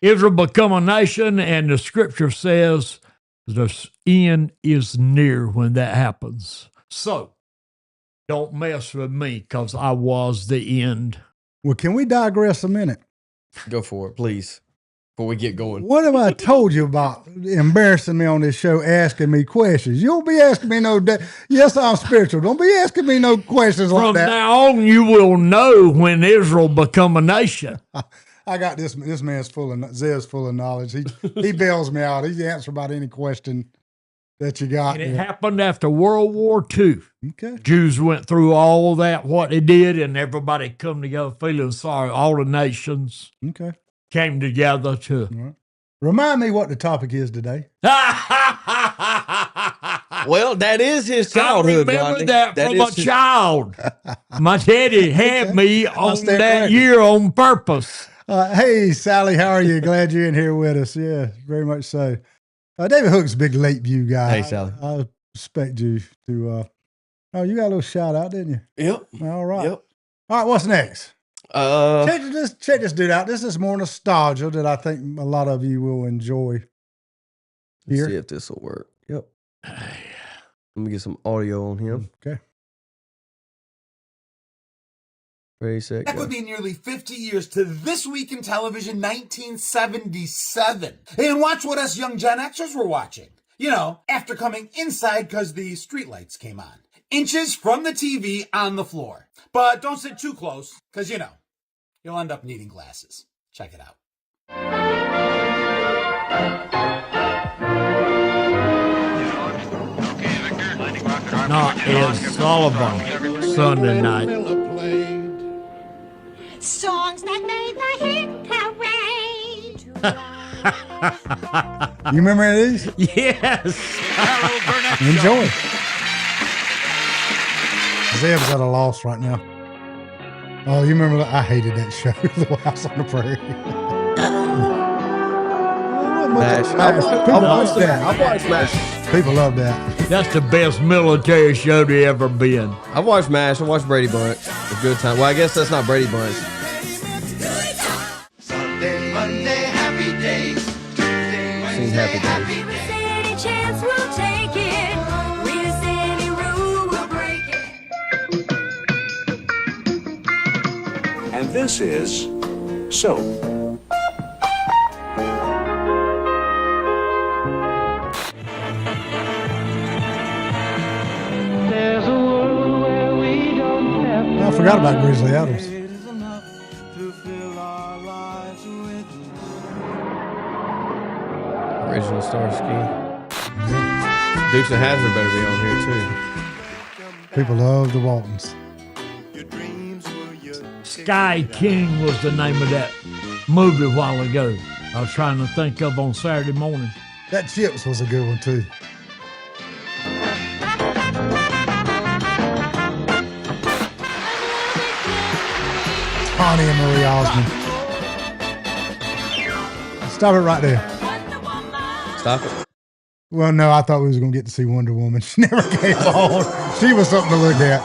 Speaker 3: Israel become a nation, and the scripture says the end is near when that happens. So don't mess with me, because I was the end.
Speaker 1: Well, can we digress a minute?
Speaker 2: Go for it, please, before we get going.
Speaker 1: What have I told you about embarrassing me on this show, asking me questions? You don't be asking me yes, I'm spiritual. Don't be asking me no questions like that.
Speaker 3: From now on, you will know when Israel become a nation.
Speaker 1: I got this. This man's Zeb's full of knowledge. He bails me out. He answers about any question that you got.
Speaker 3: And it happened after World War II.
Speaker 1: Okay.
Speaker 3: Jews went through all that, what they did, and everybody come together feeling sorry. All the nations came together to.
Speaker 1: Right. Remind me what the topic is today.
Speaker 2: Well, that is his childhood.
Speaker 3: I remember
Speaker 2: Rodney.
Speaker 3: that from a child. My daddy had me on that year on purpose.
Speaker 1: Hey, Sally, how are you? Glad you're in here with us. Yeah, very much so. David Hook's a big Lakeview guy.
Speaker 2: Hey, Sally.
Speaker 1: I expect you to. You got a little shout out, didn't you?
Speaker 2: Yep.
Speaker 1: All right.
Speaker 2: Yep.
Speaker 1: All right, what's next? Check this dude out. This is more nostalgia that I think a lot of you will enjoy.
Speaker 2: Let's see if this will work. Yep. Let me get some audio on him.
Speaker 1: Okay.
Speaker 2: Ready, set,
Speaker 8: That
Speaker 2: go.
Speaker 8: would be nearly 50 years to This Week in Television 1977. And watch what us young Gen Xers were watching. You know, after coming inside because the streetlights came on. Inches from the TV on the floor. But don't sit too close, because, you know, you'll end up needing glasses. Check it out.
Speaker 3: Not Ed Sullivan Sunday night.
Speaker 9: Songs that made the hit parade.
Speaker 1: You remember any of these?
Speaker 3: Yes.
Speaker 1: Enjoy. Zeb's at a loss right now. Oh, you remember? I hated that show, The House on the Prairie.
Speaker 2: Mash.
Speaker 1: People love that.
Speaker 2: I've watched MASH.
Speaker 1: People love that.
Speaker 3: That's the best military show there ever been.
Speaker 2: I've watched MASH. I watched Brady Bunch. A good time. Well, I guess that's not Brady Bunch.
Speaker 6: Sunday, Monday, happy days. Tuesday,
Speaker 2: Sing Happy Days.
Speaker 9: Any chance we'll take it. With any rule we'll break it.
Speaker 10: And this is Soap.
Speaker 1: I forgot about Grizzly Adams.
Speaker 2: Original Starsky. Dukes of Hazzard better be on here too.
Speaker 1: People love the Waltons.
Speaker 3: Sky King was the name of that movie a while ago. I was trying to think of on Saturday morning.
Speaker 1: That Chips was a good one too. Tawny and Marie Osmond. Stop it right there.
Speaker 2: Stop it.
Speaker 1: Well, no, I thought we was going to get to see Wonder Woman. She never came on. She was something to look at.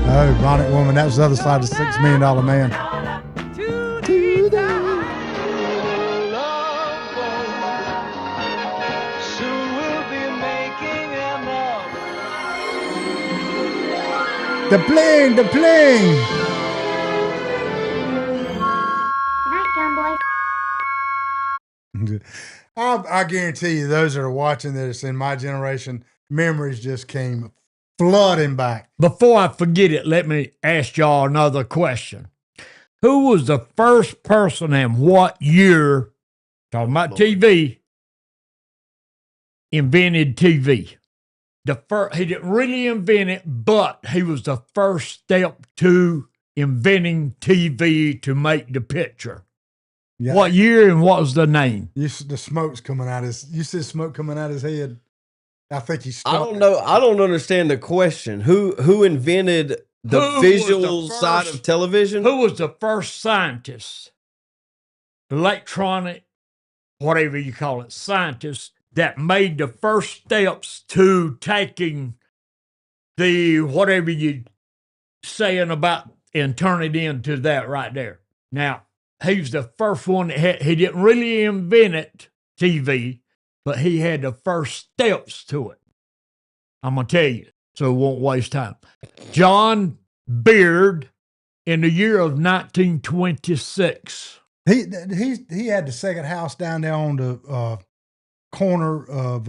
Speaker 1: Oh, Bionic Woman. That was the other side of the $6 Million Man. The plane, the plane.
Speaker 9: Night, John Boy.
Speaker 1: I guarantee you, those that are watching this in my generation, memories just came flooding back.
Speaker 3: Before I forget it, let me ask y'all another question. Who was the first person and what year, talking about TV, invented TV? He didn't really invent it, but he was the first step to inventing TV to make the picture.
Speaker 1: Yeah.
Speaker 3: What year and what was the name?
Speaker 1: The smoke's coming out his. You see smoke coming out his head. I think he's.
Speaker 2: I don't know. I don't understand the question. Who invented the visual side of television?
Speaker 3: Who was the first scientist, electronic, whatever you call it, scientist that made the first steps to taking the whatever you saying about and turn it into that right there? Now, he's the first one that he didn't really invent it, TV, but he had the first steps to it. I'm going to tell you, so it won't waste time. John Beard in the year of 1926.
Speaker 1: He had the second house down there on the corner of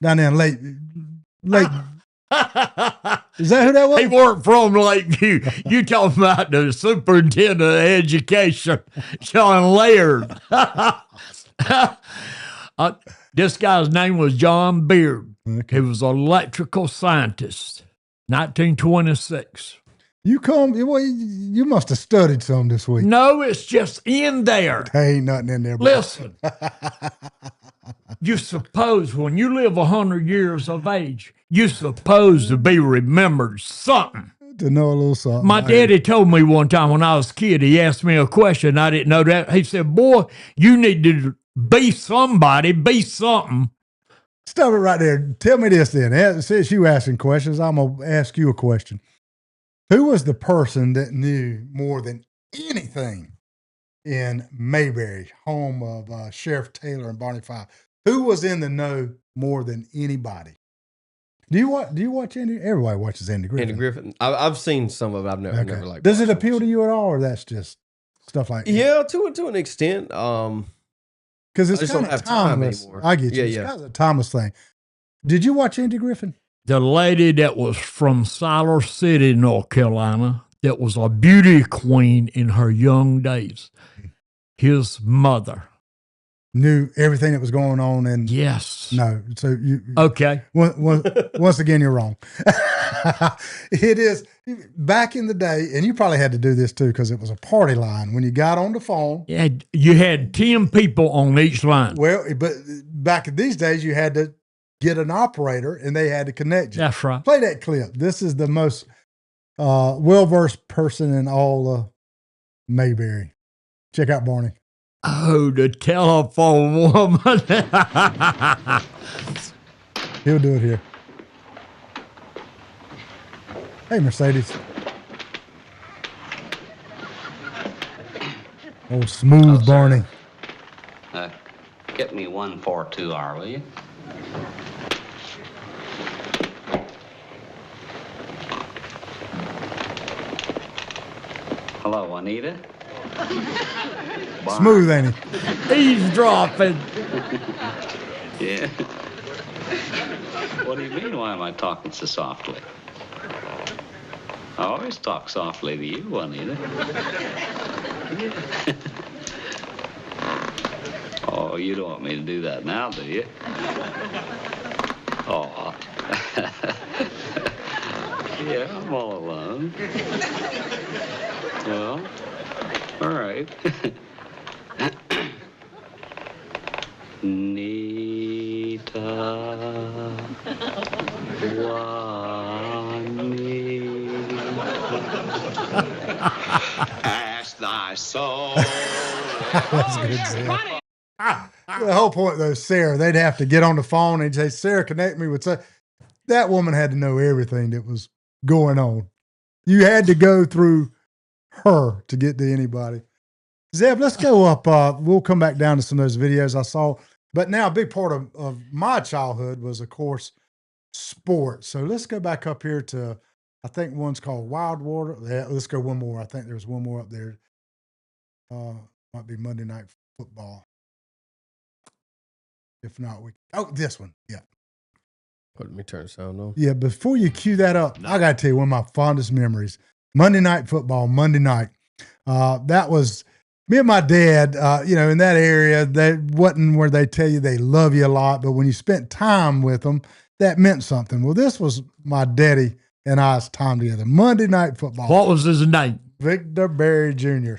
Speaker 1: down there in Lake. Is that who that was?
Speaker 3: He worked from Lakeview. You talking about the superintendent of education, John Laird. This guy's name was John Beard.
Speaker 1: Okay.
Speaker 3: He was an electrical scientist, 1926.
Speaker 1: You must have studied some this week.
Speaker 3: No, it's just in there.
Speaker 1: There ain't nothing in there.
Speaker 3: Listen, you suppose when you live 100 years of age, you're supposed to be remembered something.
Speaker 1: To know a little something.
Speaker 3: My daddy told me one time when I was a kid, he asked me a question. I didn't know that. He said, boy, you need to be somebody, be something.
Speaker 1: Stop it right there. Tell me this then. Since you asking questions, I'm going to ask you a question. Who was the person that knew more than anything in Mayberry, home of Sheriff Taylor and Barney Fife? Who was in the know more than anybody? Do you watch Andy? Everybody watches Andy Griffin.
Speaker 2: Andy Griffin. I've seen some of it. I've never liked.
Speaker 1: Does it
Speaker 2: watched
Speaker 1: appeal
Speaker 2: him.
Speaker 1: to you at all, or that's just stuff like
Speaker 2: Yeah, to an extent.
Speaker 1: Because
Speaker 2: I
Speaker 1: it's
Speaker 2: just
Speaker 1: kind
Speaker 2: don't
Speaker 1: of
Speaker 2: have time
Speaker 1: timeless.
Speaker 2: anymore.
Speaker 1: I get you.
Speaker 2: Yeah,
Speaker 1: It's
Speaker 2: yeah.
Speaker 1: kind of a timeless thing. Did you watch Andy Griffin?
Speaker 3: The lady that was from Siler City, North Carolina, that was a beauty queen in her young days. His mother.
Speaker 1: Knew everything that was going on, and
Speaker 3: Yes.
Speaker 1: no. So you
Speaker 3: Okay.
Speaker 1: once again, you're wrong. It is back in the day, and you probably had to do this too because it was a party line when you got on the phone.
Speaker 3: Yeah, you had 10 people on each line.
Speaker 1: Well, but back in these days, you had to get an operator, and they had to connect you.
Speaker 3: That's right.
Speaker 1: Play that clip. This is the most well-versed person in all of Mayberry. Check out Barney.
Speaker 3: Oh, the telephone woman.
Speaker 1: He'll do it here. Hey, Mercedes. Oh, smooth Barney.
Speaker 11: Get me 142R, will you? Hello, Anita.
Speaker 1: Smooth, ain't he?
Speaker 3: Eavesdropping.
Speaker 11: Yeah. What do you mean, why am I talking so softly? I always talk softly to you, Anita. Yeah. Oh, you don't want me to do that now, do you? Oh. Yeah, I'm all alone. Well, all right. Nita, ask thy soul.
Speaker 1: That's good, Sarah. The whole point, though, Sarah, they'd have to get on the phone and say, Sarah, connect me with Sarah. That woman had to know everything that was going on. You had to go through her to get to anybody. Zeb, let's go up. We'll come back down to some of those videos I saw. But now a big part of my childhood was, of course, sports. So let's go back up here to, I think one's called Wild Water. Yeah, let's go one more. I think there's one more up there. Might be Monday Night Football. If not, this one. Yeah.
Speaker 2: Let me turn the sound on.
Speaker 1: Yeah, before you cue that up, I got to tell you one of my fondest memories. Monday Night Football, Monday night. That was me and my dad, in that area. They wasn't where they tell you they love you a lot, but when you spent time with them, that meant something. Well, this was my daddy and I's time together. Monday Night Football.
Speaker 3: What was his name?
Speaker 1: Victor Berry Jr.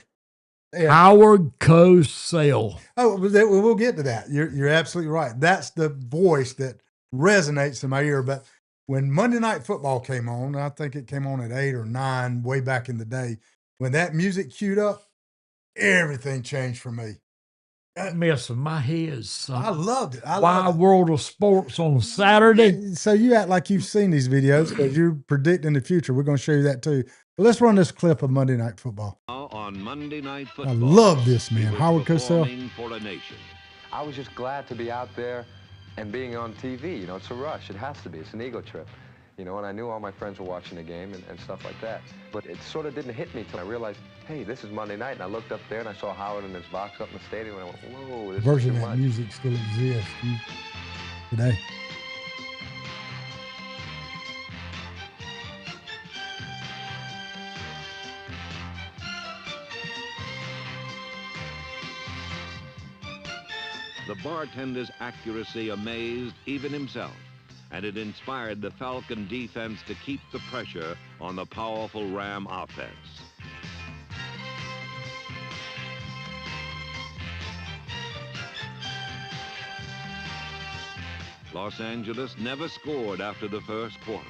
Speaker 1: Yeah.
Speaker 3: Howard Cosell.
Speaker 1: Oh, we'll get to that. You're absolutely right. That's the voice that resonates in my ear. But when Monday Night Football came on, I think it came on at 8 or 9 way back in the day, when that music queued up, everything changed for me.
Speaker 3: Messing my head, son.
Speaker 1: I loved it.
Speaker 3: Wide World of Sports on Saturday.
Speaker 1: So you act like you've seen these videos because you're predicting the future. We're going to show you that too. But let's run this clip of Monday Night Football.
Speaker 12: On Monday Night Football,
Speaker 1: I love this, man. Howard Cosell.
Speaker 12: For a nation.
Speaker 13: I was just glad to be out there and being on TV. It's a rush. It has to be. It's an ego trip. And I knew all my friends were watching the game and stuff like that. But it sort of didn't hit me until I realized, hey, this is Monday night. And I looked up there and I saw Howard in his box up in the stadium. And I went, whoa, this
Speaker 1: Version
Speaker 13: is
Speaker 1: of
Speaker 13: too
Speaker 1: that
Speaker 13: much.
Speaker 1: music still exists today.
Speaker 12: The bartender's accuracy amazed even himself, and it inspired the Falcon defense to keep the pressure on the powerful Ram offense. Los Angeles never scored after the first quarter,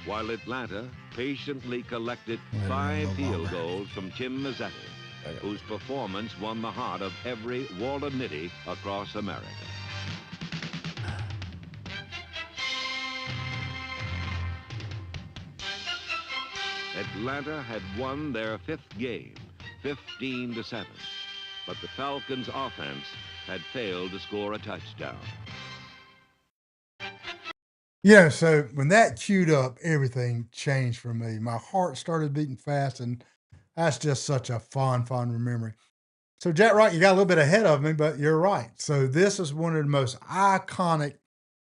Speaker 12: while Atlanta patiently collected 5 field goals from Tim Mazzetti, whose performance won the heart of every Walter Mitty across America. Atlanta had won their 5th game, 15-7, but the Falcons' offense had failed to score a touchdown.
Speaker 1: Yeah, so when that queued up, everything changed for me. My heart started beating fast, and that's just such a fond memory. So, Jack Wright, you got a little bit ahead of me, but you're right. So, this is one of the most iconic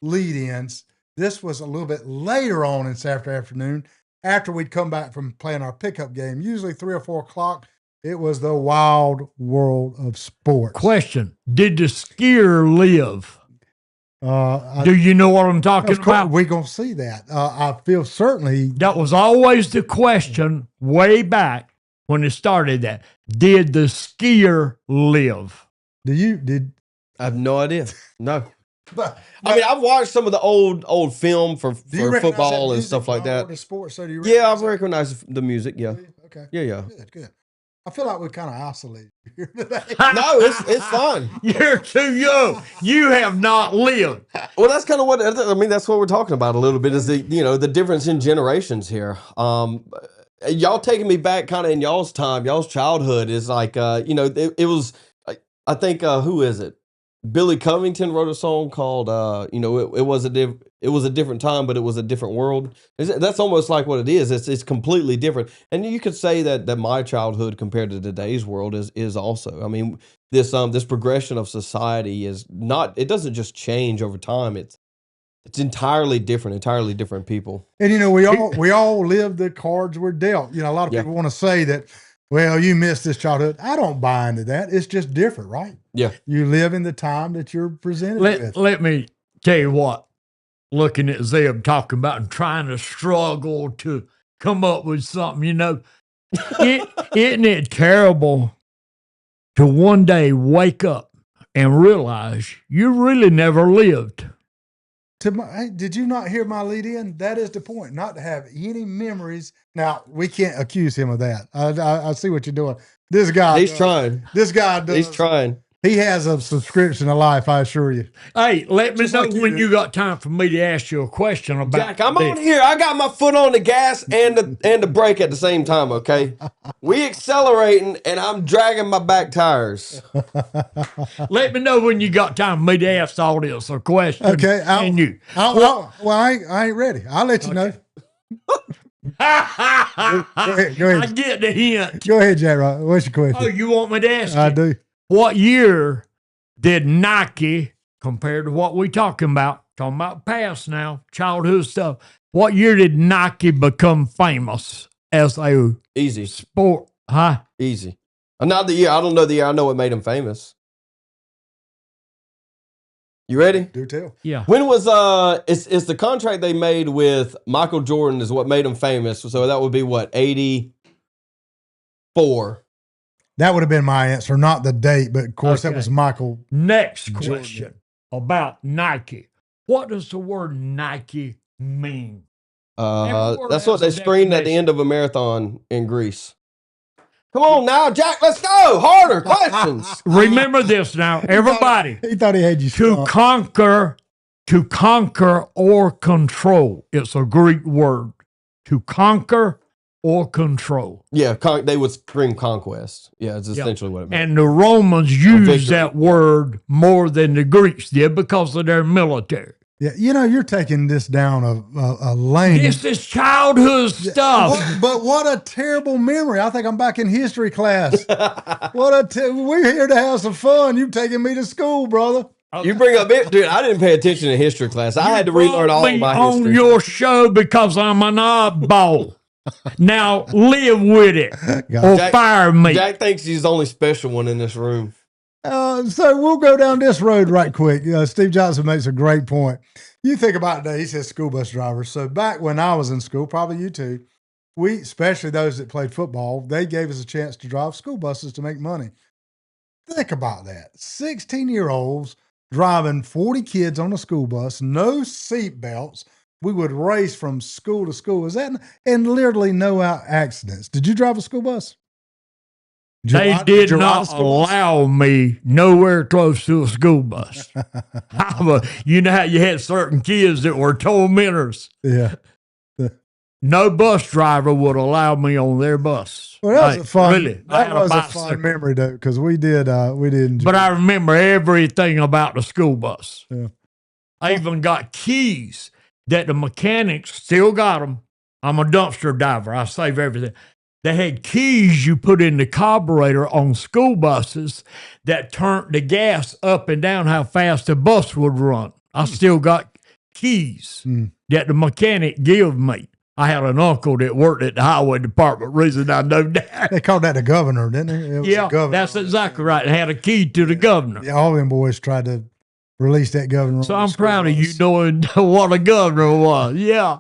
Speaker 1: lead ins. This was a little bit later on in Saturday afternoon after we'd come back from playing our pickup game, usually 3 or 4 o'clock. It was the wild world of sports.
Speaker 3: Question: did the skier live? Do you know what I'm talking about?
Speaker 1: We're going to see that. I feel certainly.
Speaker 3: That was always the question way back when it started that. Did the skier live?
Speaker 2: I have no idea. No. I mean, I've watched some of the old film for football and stuff like that.
Speaker 1: Sports, so
Speaker 2: Yeah, I've recognized the music. Yeah.
Speaker 1: Okay.
Speaker 2: Yeah.
Speaker 1: Good. I feel like we're kind of isolated here today.
Speaker 2: No, it's fun.
Speaker 3: You're too young. You have not lived.
Speaker 2: Well, that's kind of what I mean. That's what we're talking about a little bit. Is the difference in generations here. Y'all taking me back kind of in y'all's time, y'all's childhood is like it was. I think who is it? Billy Covington wrote a song called it was a different time, but it was a different world. That's almost like what it is. It's completely different. And you could say that my childhood compared to today's world is also. I mean, this progression of society is not. It doesn't just change over time. It's entirely different people.
Speaker 1: And we all live the cards we're dealt. A lot of people want to say that. Well, you missed this childhood. I don't buy into that. It's just different, right?
Speaker 2: Yeah.
Speaker 1: You live in the time that you're presented with.
Speaker 3: Let me tell you what, looking at Zeb talking about and trying to struggle to come up with something, isn't it terrible to one day wake up and realize you really never lived?
Speaker 1: Did you not hear my lead in? That is the point, not to have any memories. Now, we can't accuse him of that. I see what you're doing. This guy.
Speaker 2: He's trying.
Speaker 1: This guy does.
Speaker 2: He's trying.
Speaker 1: He has a subscription to life, I assure you.
Speaker 3: Hey, let me know when you got time for me to ask you a question about
Speaker 2: Jack, I'm on here. I got my foot on the gas and the brake at the same time, okay? We accelerating and I'm dragging my back tires.
Speaker 3: Let me know when you got time for me to ask all this a question.
Speaker 1: Okay.
Speaker 3: I
Speaker 1: ain't ready. I'll let you know. Go ahead.
Speaker 3: I get the hint.
Speaker 1: Go ahead, Jack Wright. What's your question?
Speaker 3: Oh, you want me to ask
Speaker 1: I
Speaker 3: you?
Speaker 1: do.
Speaker 3: What year did Nike, compared to what we talking about past now, childhood stuff, what year did Nike become famous as a
Speaker 2: easy
Speaker 3: sport? Huh?
Speaker 2: Easy. Not the year. I don't know the year. I know what made him famous. You ready?
Speaker 1: Do tell.
Speaker 3: Yeah.
Speaker 2: When was it's the contract they made with Michael Jordan is what made him famous. So that would be what, 84.
Speaker 1: That would have been my answer, not the date, but of course that was Michael.
Speaker 3: Next question about Nike. What does the word Nike mean?
Speaker 2: That's what they screamed at the end of a marathon in Greece. Come on now, Jack, let's go. Harder questions.
Speaker 3: Remember this now, everybody.
Speaker 1: He thought he had you
Speaker 3: to conquer or control. It's a Greek word. To conquer or control.
Speaker 2: Yeah, they would scream conquest. Yeah, it's essentially what it meant.
Speaker 3: And the Romans used that word more than the Greeks did because of their military.
Speaker 1: Yeah, you're taking this down a lane.
Speaker 3: This is childhood stuff.
Speaker 1: But what a terrible memory. I think I'm back in history class. We're here to have some fun. You've taken me to school, brother.
Speaker 2: You bring up it, dude. I didn't pay attention to history class. I had to relearn all of my history.
Speaker 3: On your show because I'm an oddball. Now live with it or fire me.
Speaker 2: Jack thinks he's the only special one in this room.
Speaker 1: So we'll go down this road right quick. Steve Johnson makes a great point. You think about that. He says school bus drivers. So back when I was in school, probably you too, we, especially those that played football, they gave us a chance to drive school buses to make money. Think about that. 16-year-olds driving 40 kids on a school bus, no seat belts. We would race from school to school. And literally no accidents. Did you drive a school bus?
Speaker 3: They did not allow me nowhere close to a school bus. You know how you had certain kids that were tormentors.
Speaker 1: Yeah.
Speaker 3: No bus driver would allow me on their bus.
Speaker 1: Well, that was a fun.
Speaker 3: Really,
Speaker 1: that was a fun memory though, because we did enjoy.
Speaker 3: But I remember everything about the school bus.
Speaker 1: Yeah.
Speaker 3: I even got keys that the mechanics still got them. I'm a dumpster diver. I save everything. They had keys you put in the carburetor on school buses that turned the gas up and down how fast the bus would run. I still got keys that the mechanic gave me. I had an uncle that worked at the highway department. Reason I know that.
Speaker 1: They called that the governor, didn't they? It was
Speaker 3: Yeah,
Speaker 1: the governor.
Speaker 3: that's exactly right. It had a key to the governor.
Speaker 1: Yeah, all them boys tried to release that governor.
Speaker 3: So
Speaker 1: on the
Speaker 3: I'm
Speaker 1: school
Speaker 3: proud of you
Speaker 1: bus.
Speaker 3: knowing what a governor was. Yeah,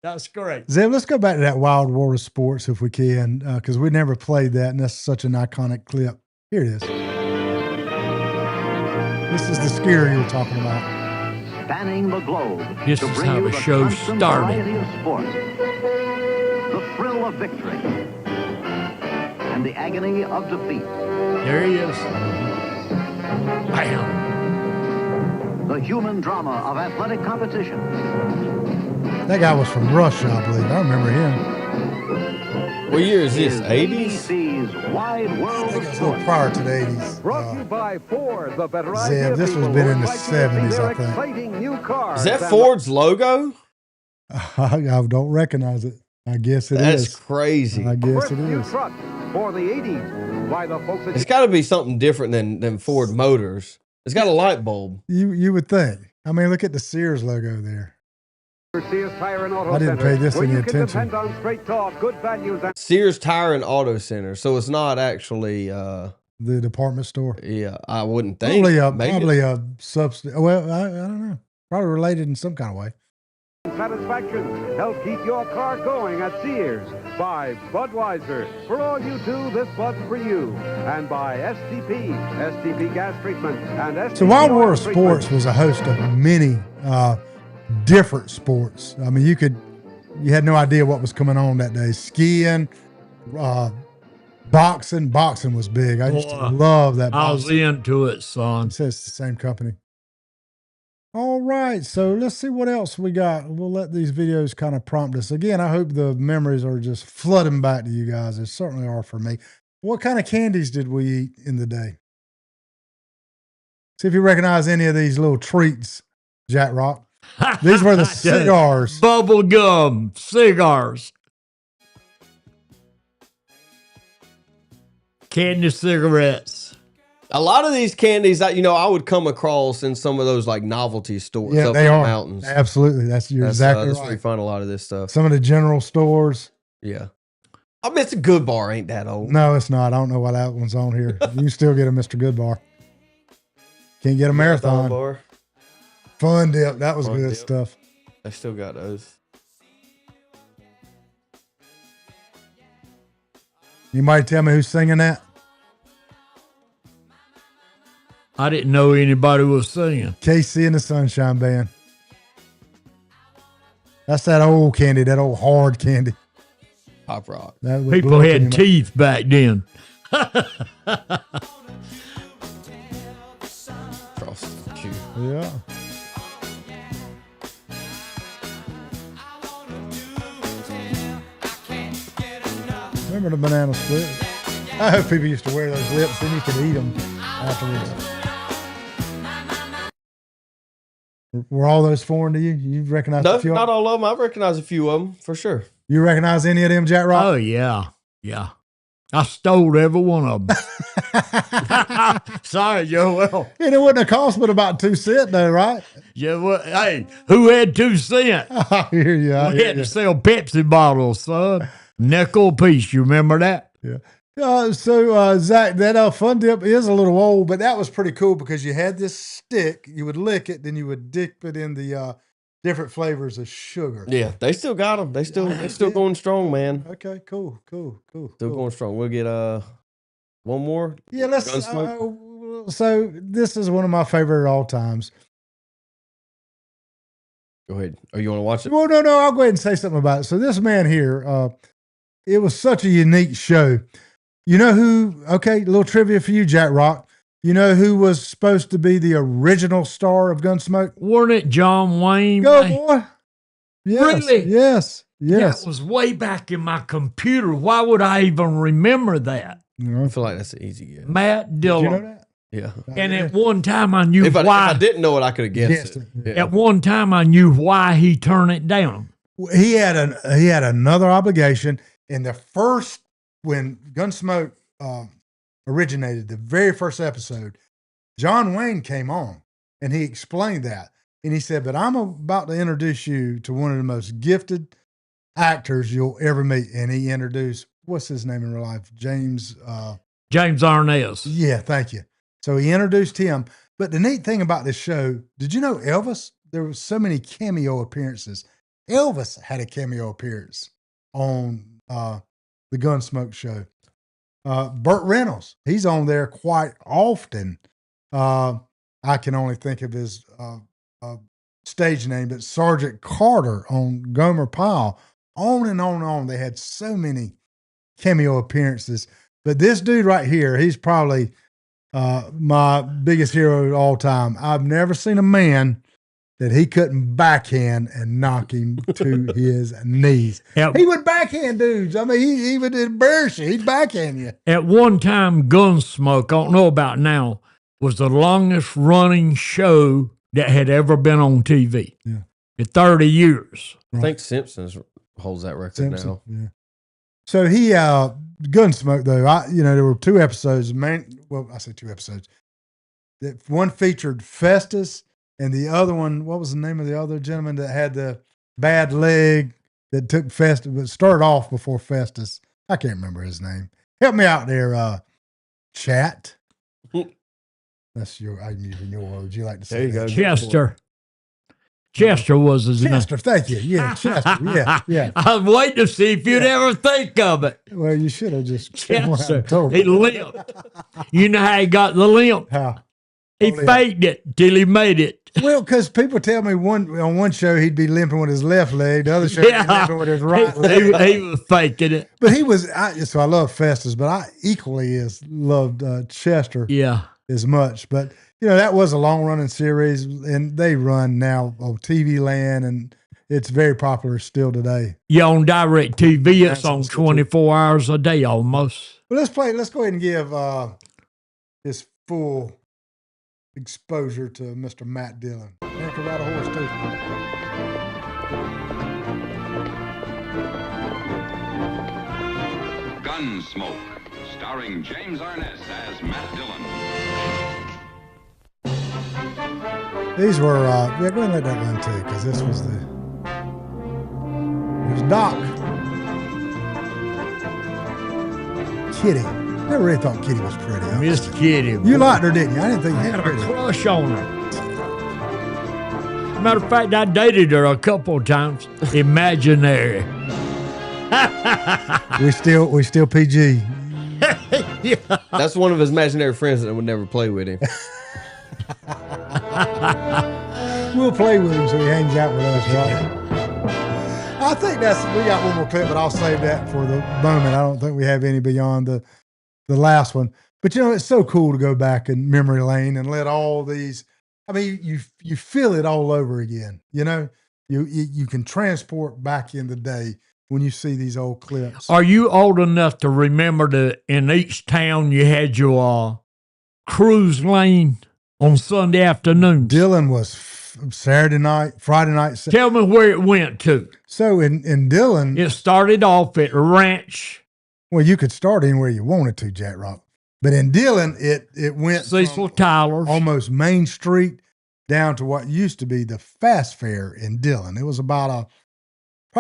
Speaker 3: that's great.
Speaker 1: Zeb, let's go back to that Wild World of Sports if we can, because we never played that, and that's such an iconic clip. Here it is. This is the skier you were talking about.
Speaker 14: Spanning the globe
Speaker 3: This
Speaker 14: to
Speaker 3: is
Speaker 14: bring
Speaker 3: how
Speaker 14: you
Speaker 3: the
Speaker 14: the
Speaker 3: show
Speaker 14: constant
Speaker 3: started.
Speaker 14: variety of sport, the thrill of victory, and the agony of defeat.
Speaker 3: There he is. Bam.
Speaker 14: The human drama of athletic competition.
Speaker 1: That guy was from Russia, I believe. I remember him.
Speaker 2: What year is this? 80s?
Speaker 14: ABC's Wide World of
Speaker 1: It was a little prior to the 80s.
Speaker 15: Brought to you by Ford, the better idea.
Speaker 1: Zeb, this was
Speaker 15: people
Speaker 1: been
Speaker 15: who
Speaker 1: in the
Speaker 15: like to see
Speaker 1: 70s,
Speaker 15: their
Speaker 1: I think.
Speaker 15: exciting new cars
Speaker 2: Is that
Speaker 15: and-
Speaker 2: Ford's logo?
Speaker 1: I don't recognize it. I guess it is.
Speaker 2: That's crazy.
Speaker 1: I guess
Speaker 15: First
Speaker 1: it
Speaker 15: new
Speaker 1: is.
Speaker 15: truck for the 80s. By the folks at
Speaker 2: It's got to be something different than Ford Motors. It's got a light bulb.
Speaker 1: You would think. I mean, look at the Sears logo there.
Speaker 15: Sears Tire and Auto
Speaker 1: I didn't
Speaker 15: Center,
Speaker 1: pay this
Speaker 15: where
Speaker 1: any
Speaker 15: you can
Speaker 1: attention.
Speaker 15: depend on straight talk, good values, and
Speaker 2: Sears Tire and Auto Center. So it's not actually,
Speaker 1: The department store.
Speaker 2: yeah, I wouldn't think. Maybe.
Speaker 1: Probably a substitute. Well, I don't know. Probably related in some kind of way.
Speaker 15: satisfaction. Help keep your car going at Sears. By Budweiser. For all you do, this Bud's for you. And by STP gas treatment, and STP
Speaker 1: So Wild
Speaker 15: oil
Speaker 1: World of
Speaker 15: treatment.
Speaker 1: Sports was a host of many different sports. I mean, you had no idea what was coming on that day. Skiing, boxing. Boxing was big. I used to
Speaker 3: Boy,
Speaker 1: love that.
Speaker 3: I was
Speaker 1: boxing.
Speaker 3: into it, son.
Speaker 1: It says it's the same company. All right, so let's see what else we got. We'll let these videos kind of prompt us. Again, I hope the memories are just flooding back to you guys. They certainly are for me. What kind of candies did we eat in the day? See if you recognize any of these little treats, Jack Rock. These were the cigars.
Speaker 3: Bubble gum, cigars. Candy cigarettes.
Speaker 2: A lot of these candies that I would come across in some of those like novelty stores
Speaker 1: Yeah,
Speaker 2: up
Speaker 1: they
Speaker 2: in the
Speaker 1: are.
Speaker 2: mountains.
Speaker 1: Absolutely. You're exactly
Speaker 2: That's where you
Speaker 1: right.
Speaker 2: find a lot of this stuff.
Speaker 1: Some of the general stores.
Speaker 2: Yeah. I bet it's a Good Bar ain't that old.
Speaker 1: No, it's not. I don't know why that one's on here. You can still get a Mr. Goodbar. Can't get a marathon.
Speaker 2: Bar.
Speaker 1: Fun Dip. That was
Speaker 2: Fun
Speaker 1: good
Speaker 2: Dip.
Speaker 1: stuff.
Speaker 2: I still got those.
Speaker 1: Anybody tell me who's singing that?
Speaker 3: I didn't know anybody was singing.
Speaker 1: KC and the Sunshine Band. That's that old candy, that old hard candy.
Speaker 2: Pop Rock.
Speaker 1: That would
Speaker 3: People
Speaker 1: look in
Speaker 3: had
Speaker 1: your
Speaker 3: teeth back then.
Speaker 2: Frosted Chew.
Speaker 1: mouth. Yeah. Remember the banana split? I hope people used to wear those lips, then you could eat them afterwards. Were all those foreign to you? You recognize
Speaker 2: No,
Speaker 1: a few?
Speaker 2: not all of them. I recognize a few of them for sure.
Speaker 1: You recognize any of them, Jack Rock?
Speaker 3: Oh, yeah. Yeah. I stole every one of them. Sorry, Joel.
Speaker 1: And it wouldn't have cost but about 2 cents, though, right?
Speaker 3: Yeah, well, hey, who had 2 cents?
Speaker 1: I hear you. I
Speaker 3: We
Speaker 1: hear
Speaker 3: had
Speaker 1: you.
Speaker 3: to sell Pepsi bottles, son. Nickel a piece. You remember that?
Speaker 1: Yeah. Zach, that Fun Dip is a little old, but that was pretty cool because you had this stick, you would lick it, then you would dip it in the different flavors of sugar.
Speaker 2: Yeah, they still got them. They still going strong, man.
Speaker 1: Okay, cool.
Speaker 2: Still
Speaker 1: cool.
Speaker 2: going strong. We'll get one more.
Speaker 1: Yeah, let's.
Speaker 2: Gunsmoke.
Speaker 1: So this is one of my favorite at all times.
Speaker 2: Go ahead. Oh, you want to watch it?
Speaker 1: Well, no, I'll go ahead and say something about it. So this man here, it was such a unique show. You know who? Okay, a little trivia for you, Jack Rock. You know who was supposed to be the original star of Gunsmoke?
Speaker 3: Weren't it John Wayne?
Speaker 1: Go,
Speaker 3: man?
Speaker 1: boy. Yes,
Speaker 3: Really?
Speaker 1: Yes.
Speaker 3: That was way back in my computer. Why would I even remember that?
Speaker 1: You know,
Speaker 2: I feel like that's an easy guess.
Speaker 3: Matt
Speaker 1: did
Speaker 3: Dillon.
Speaker 1: you know that?
Speaker 2: Yeah.
Speaker 3: And at one time I knew
Speaker 2: If I
Speaker 3: why.
Speaker 2: didn't know it, I could have guessed
Speaker 1: Guessed
Speaker 2: it.
Speaker 1: it.
Speaker 2: Yeah.
Speaker 3: At one time I knew why he turned it down.
Speaker 1: He had another obligation. In the first, when Gunsmoke originated, the very first episode, John Wayne came on and he explained that. And he said, but I'm about to introduce you to one of the most gifted actors you'll ever meet. And he introduced, what's his name in real life? James
Speaker 3: Arness.
Speaker 1: Yeah, thank you. So he introduced him. But the neat thing about this show, did you know Elvis? There was so many cameo appearances. Elvis had a cameo appearance on the Gunsmoke show. Burt Reynolds, he's on there quite often. I can only think of his stage name, but Sergeant Carter on Gomer Pyle. On and on and on. They had so many cameo appearances. But this dude right here, he's probably my biggest hero of all time. I've never seen a man that he couldn't backhand and knock him to his knees.
Speaker 3: Yep.
Speaker 1: He would backhand dudes. I mean, he would embarrass you. He'd backhand you.
Speaker 3: At one time, Gunsmoke, I don't know about now, was the longest running show that had ever been on TV.
Speaker 1: Yeah.
Speaker 3: In 30 years.
Speaker 2: I think Simpsons holds that record now.
Speaker 1: Yeah. So he Gunsmoke though. There were 2 episodes. I say 2 episodes. That one featured Festus, and the other one, what was the name of the other gentleman that had the bad leg that took Festus, but started off before Festus? I can't remember his name. Help me out there, chat. That's I'm using your words. You like to say
Speaker 2: There you
Speaker 1: that.
Speaker 2: go.
Speaker 3: Chester. Chester was his name.
Speaker 1: Chester, thank you. Yeah, Chester. Yeah.
Speaker 3: I was waiting to see if you'd ever think of it.
Speaker 1: Well, you should have just came around
Speaker 3: Chester.
Speaker 1: and told
Speaker 3: He
Speaker 1: me.
Speaker 3: limped. You know how he got the limp?
Speaker 1: How?
Speaker 3: He
Speaker 1: limp.
Speaker 3: faked it till he made it.
Speaker 1: Well, because people tell me on one show he'd be limping with his left leg, the other show he'd be limping with his right leg.
Speaker 3: He was faking it.
Speaker 1: But he was, so I love Festus, but I equally loved Chester
Speaker 3: Yeah.
Speaker 1: as much. But, that was a long running series, and they run now on TV Land, and it's very popular still today.
Speaker 3: Yeah, on direct TV, it's
Speaker 1: That's
Speaker 3: on
Speaker 1: what's good,
Speaker 3: 24 hours a day almost.
Speaker 1: Well, let's go ahead and give his full exposure to Mr. Matt Dillon. He can ride a horse too.
Speaker 16: Gunsmoke, starring James Arness as Matt Dillon.
Speaker 1: These were, go ahead and let that run too, because this was there's Doc. Kitty. Never really thought Kitty was pretty.
Speaker 3: Miss Kitty.
Speaker 1: You liked her, didn't you? I didn't think you
Speaker 3: I
Speaker 1: had
Speaker 3: had
Speaker 1: her
Speaker 3: a
Speaker 1: pretty.
Speaker 3: crush on her. Matter of fact, I dated her a couple of times. Imaginary.
Speaker 1: We still PG.
Speaker 3: Yeah.
Speaker 2: That's one of his imaginary friends that would never play with him.
Speaker 1: We'll play with him so he hangs out with us, right? I think we got one more clip, but I'll save that for the moment. I don't think we have any beyond the last one. But it's so cool to go back in memory lane and let all these, you feel it all over again. You can transport back in the day when you see these old clips.
Speaker 3: Are you old enough to remember that in each town you had your cruise lane on Sunday afternoons?
Speaker 1: Dillon was Saturday night, Friday night.
Speaker 3: Tell me where it went to.
Speaker 1: So in Dillon,
Speaker 3: it started off at Ranch.
Speaker 1: Well, you could start anywhere you wanted to, Jack Rock. But in Dillon, it went
Speaker 3: Cecil Tyler's,
Speaker 1: almost Main Street down to what used to be the Fast Fair in Dillon. It was probably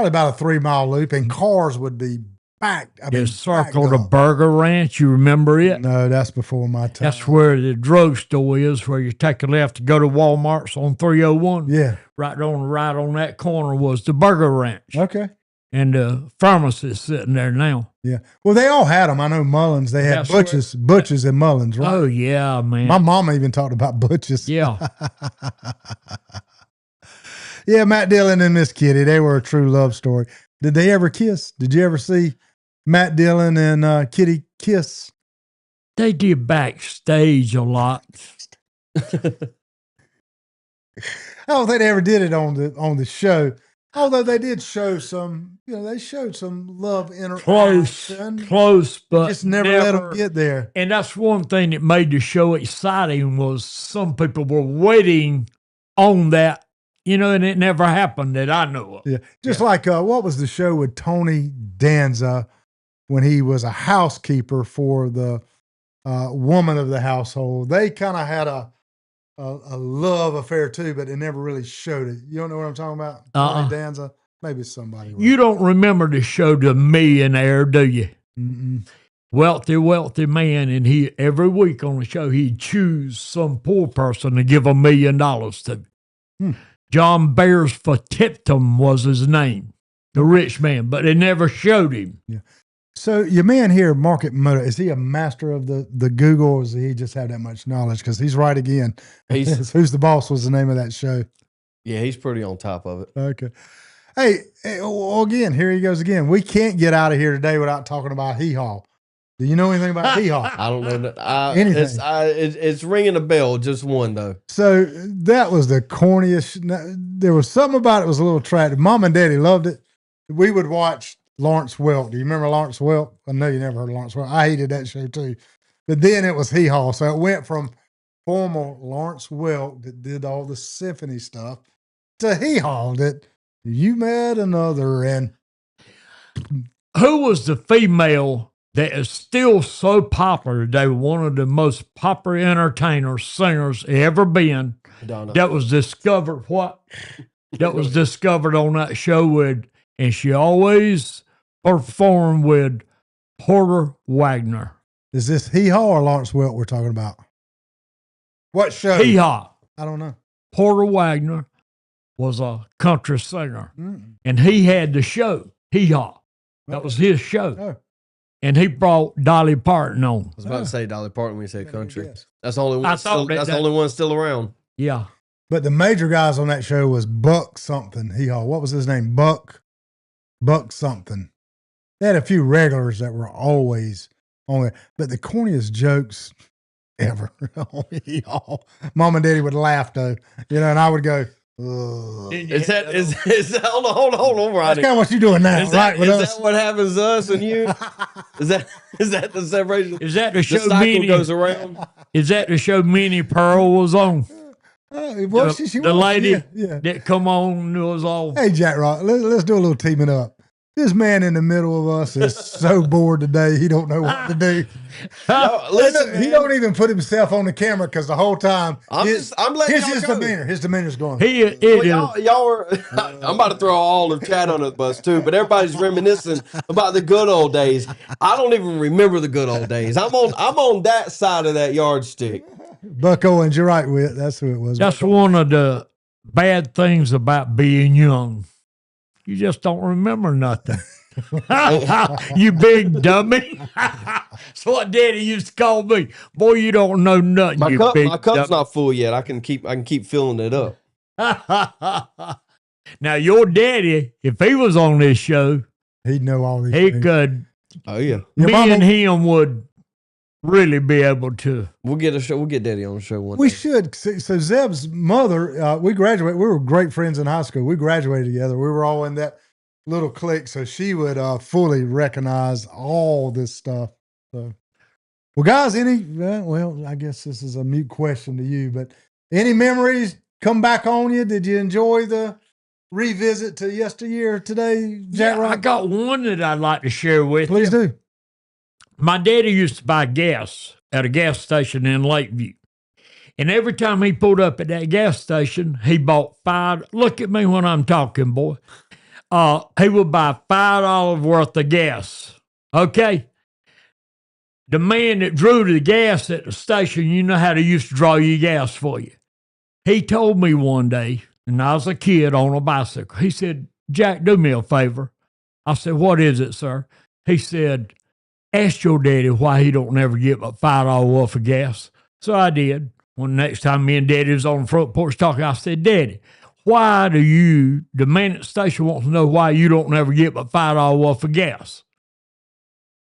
Speaker 1: about a 3-mile loop, and cars would be packed.
Speaker 3: It circled a burger ranch. You remember it?
Speaker 1: No, that's before my time.
Speaker 3: That's where the drugstore is, where you take a left to go to Walmart's on 301.
Speaker 1: Yeah.
Speaker 3: Right on that corner was the burger ranch.
Speaker 1: Okay.
Speaker 3: And the pharmacist sitting there now.
Speaker 1: Yeah. Well, they all had them. I know Mullins. They had Butch's and Mullins, right?
Speaker 3: Oh, yeah, man.
Speaker 1: My mama even talked about Butch's.
Speaker 3: Yeah.
Speaker 1: Yeah, Matt Dillon and Miss Kitty, they were a true love story. Did they ever kiss? Did you ever see Matt Dillon and Kitty kiss?
Speaker 3: They did backstage a lot.
Speaker 1: I don't think they ever did it on the show. Although they did show some, they showed some love
Speaker 3: Close,
Speaker 1: interaction.
Speaker 3: but
Speaker 1: Just never let them get there.
Speaker 3: And that's one thing that made the show exciting was some people were waiting on that, and it never happened that I know of.
Speaker 1: Yeah, just like what was the show with Tony Danza when he was a housekeeper for the woman of the household? They kind of had a love affair too, but they never really showed it. You don't know what I'm talking about? Tony Danza? Maybe it's somebody.
Speaker 3: You don't remember the show The Millionaire, do you?
Speaker 1: Mm-mm.
Speaker 3: Wealthy man, and he every week on the show he'd choose some poor person to give $1 million to. John Beresford Tipton was his name, the rich man, but they never showed him.
Speaker 1: Yeah. So your man here, Market Moto, is he a master of the Google, or does he just have that much knowledge? Because he's right again. Who's the Boss was the name of that show.
Speaker 2: Yeah, he's pretty on top of it.
Speaker 1: Okay. Hey, well, again, here he goes again. We can't get out of here today without talking about Hee Haw. Do you know anything about Hee Haw?
Speaker 2: I don't know that.
Speaker 1: Anything.
Speaker 2: It's ringing a bell. Just one though.
Speaker 1: So that was the corniest. There was something about it was a little attractive. Mom and Daddy loved it. We would watch Lawrence Welk. Do you remember Lawrence Welk? I know you never heard of Lawrence Welk. I hated that show too. But then it was Hee Haw. So it went from former Lawrence Welk that did all the symphony stuff to Hee Haw that you met another. And
Speaker 3: who was the female that is still so popular today, one of the most popular entertainers, singers ever been,
Speaker 2: Donna.
Speaker 3: that was discovered that was discovered on that show with, and she always performed with Porter Wagner.
Speaker 1: Is this Hee Haw or Lawrence Welk we're talking about? What show?
Speaker 3: Hee Haw.
Speaker 1: I don't know.
Speaker 3: Porter Wagner was a country singer, and he had the show, Hee Haw. That was his show.
Speaker 1: Oh.
Speaker 3: And he brought Dolly Parton on.
Speaker 2: I was about to say Dolly Parton when you say country. That's the only one.
Speaker 3: I thought
Speaker 2: That's the only one still around.
Speaker 3: Yeah.
Speaker 1: But the major guys on that show was Buck something. Hee Haw. What was his name? Buck something. They had a few regulars that were always on there. But the corniest jokes ever on Hee Haw. Mom and Daddy would laugh though, and I would go, ugh.
Speaker 2: Is that hold on, Ronnie.
Speaker 1: That's kind of what you're doing now, right? With
Speaker 2: Is
Speaker 1: us.
Speaker 2: that what happens to us and you? Is that the separation?
Speaker 3: Is that the show
Speaker 2: cycle
Speaker 3: Minnie
Speaker 2: goes around?
Speaker 3: Is that the show Minnie Pearl was on?
Speaker 1: Well, she
Speaker 3: The
Speaker 1: was,
Speaker 3: lady
Speaker 1: yeah.
Speaker 3: that come on was all.
Speaker 1: Hey, Jack Rock, let's do a little teaming up. This man in the middle of us is so bored today, he don't know what to do.
Speaker 2: Listen,
Speaker 1: he don't even put himself on the camera because the whole time
Speaker 2: I'm letting y'all
Speaker 1: his
Speaker 2: go.
Speaker 1: demeanor. His demeanor's going.
Speaker 2: Y'all were. I'm about to throw all the chat on the bus too, but everybody's reminiscing about the good old days. I don't even remember the good old days. I'm on that side of that yardstick.
Speaker 1: Buck Owens, you're right, Whit. That's who it was.
Speaker 3: That's one of the bad things about being young. You just don't remember nothing. You big dummy. That's what Daddy used to call me. Boy, you don't know nothing.
Speaker 2: My
Speaker 3: big
Speaker 2: cup's
Speaker 3: dummy.
Speaker 2: not full yet. I can keep filling it up.
Speaker 3: Now your daddy, if he was on this show,
Speaker 1: he'd know all these
Speaker 3: he
Speaker 1: things.
Speaker 3: could.
Speaker 2: Oh yeah,
Speaker 3: Me and him would really be able to.
Speaker 2: We'll get a show. We'll get Daddy on the show one
Speaker 1: We
Speaker 2: day.
Speaker 1: should. So Zeb's mother, we graduated. We were great friends in high school. We graduated together. We were all in that little clique. So she would fully recognize all this stuff. So, well, guys, well, I guess this is a mute question to you, but any memories come back on you? Did you enjoy the revisit to yesteryear today, Jack
Speaker 3: Yeah, I
Speaker 1: Rock?
Speaker 3: got one that I'd like to share with
Speaker 1: Please
Speaker 3: you.
Speaker 1: do.
Speaker 3: My daddy used to buy gas at a gas station in Lakeview. And every time he pulled up at that gas station, he bought look at me when I'm talking, boy. He would buy $5 worth of gas. Okay? The man that drew the gas at the station, you know how they used to draw your gas for you. He told me one day, and I was a kid on a bicycle, he said, Jack, do me a favor. I said, what is it, sir? He said, ask your daddy why he don't never get but $5 worth of gas. So I did. When the next time me and Daddy was on the front porch talking, I said, Daddy, why do you, the man at the station wants to know why you don't never get but $5 worth of gas?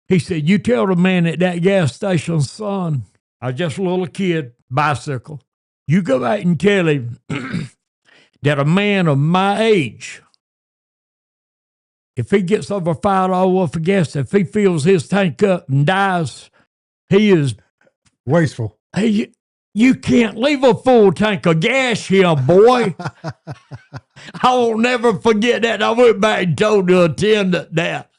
Speaker 3: He said, you tell the man at that gas station, son, I was just a little kid, bicycle. You go back and tell him that a man of my age if he gets over $5 for gas, if he fills his tank up and dies, he is
Speaker 1: wasteful.
Speaker 3: Hey, you can't leave a full tank of gas here, boy. I will never forget that. I went back and told the attendant that.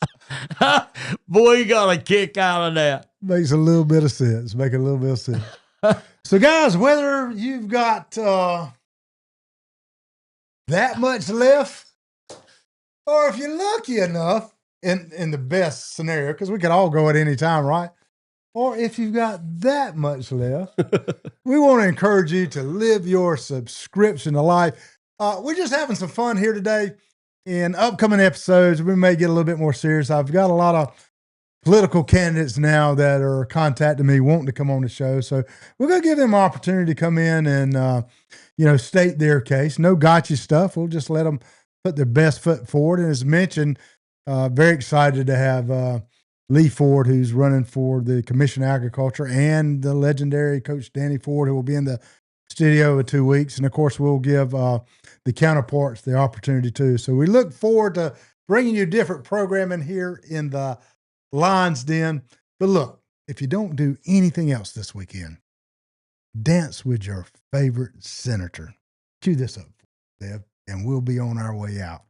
Speaker 3: Boy, you got a kick out of that.
Speaker 1: Makes a little bit of sense. Make a little bit of sense. So, guys, whether you've got that much left, or if you're lucky enough, in the best scenario, because we could all go at any time, right? Or if you've got that much left, we want to encourage you to live your subscription to life. We're just having some fun here today. In upcoming episodes, we may get a little bit more serious. I've got a lot of political candidates now that are contacting me wanting to come on the show. So we're going to give them an opportunity to come in and, state their case. No gotcha stuff. We'll just let them put their best foot forward. And as mentioned, very excited to have Lee Ford, who's running for the Commission of Agriculture, and the legendary Coach Danny Ford, who will be in the studio in 2 weeks. And, of course, we'll give the counterparts the opportunity too. So we look forward to bringing you different programming here in the Lions Den. But look, if you don't do anything else this weekend, dance with your favorite senator. Cue this up, Deb, and we'll be on our way out.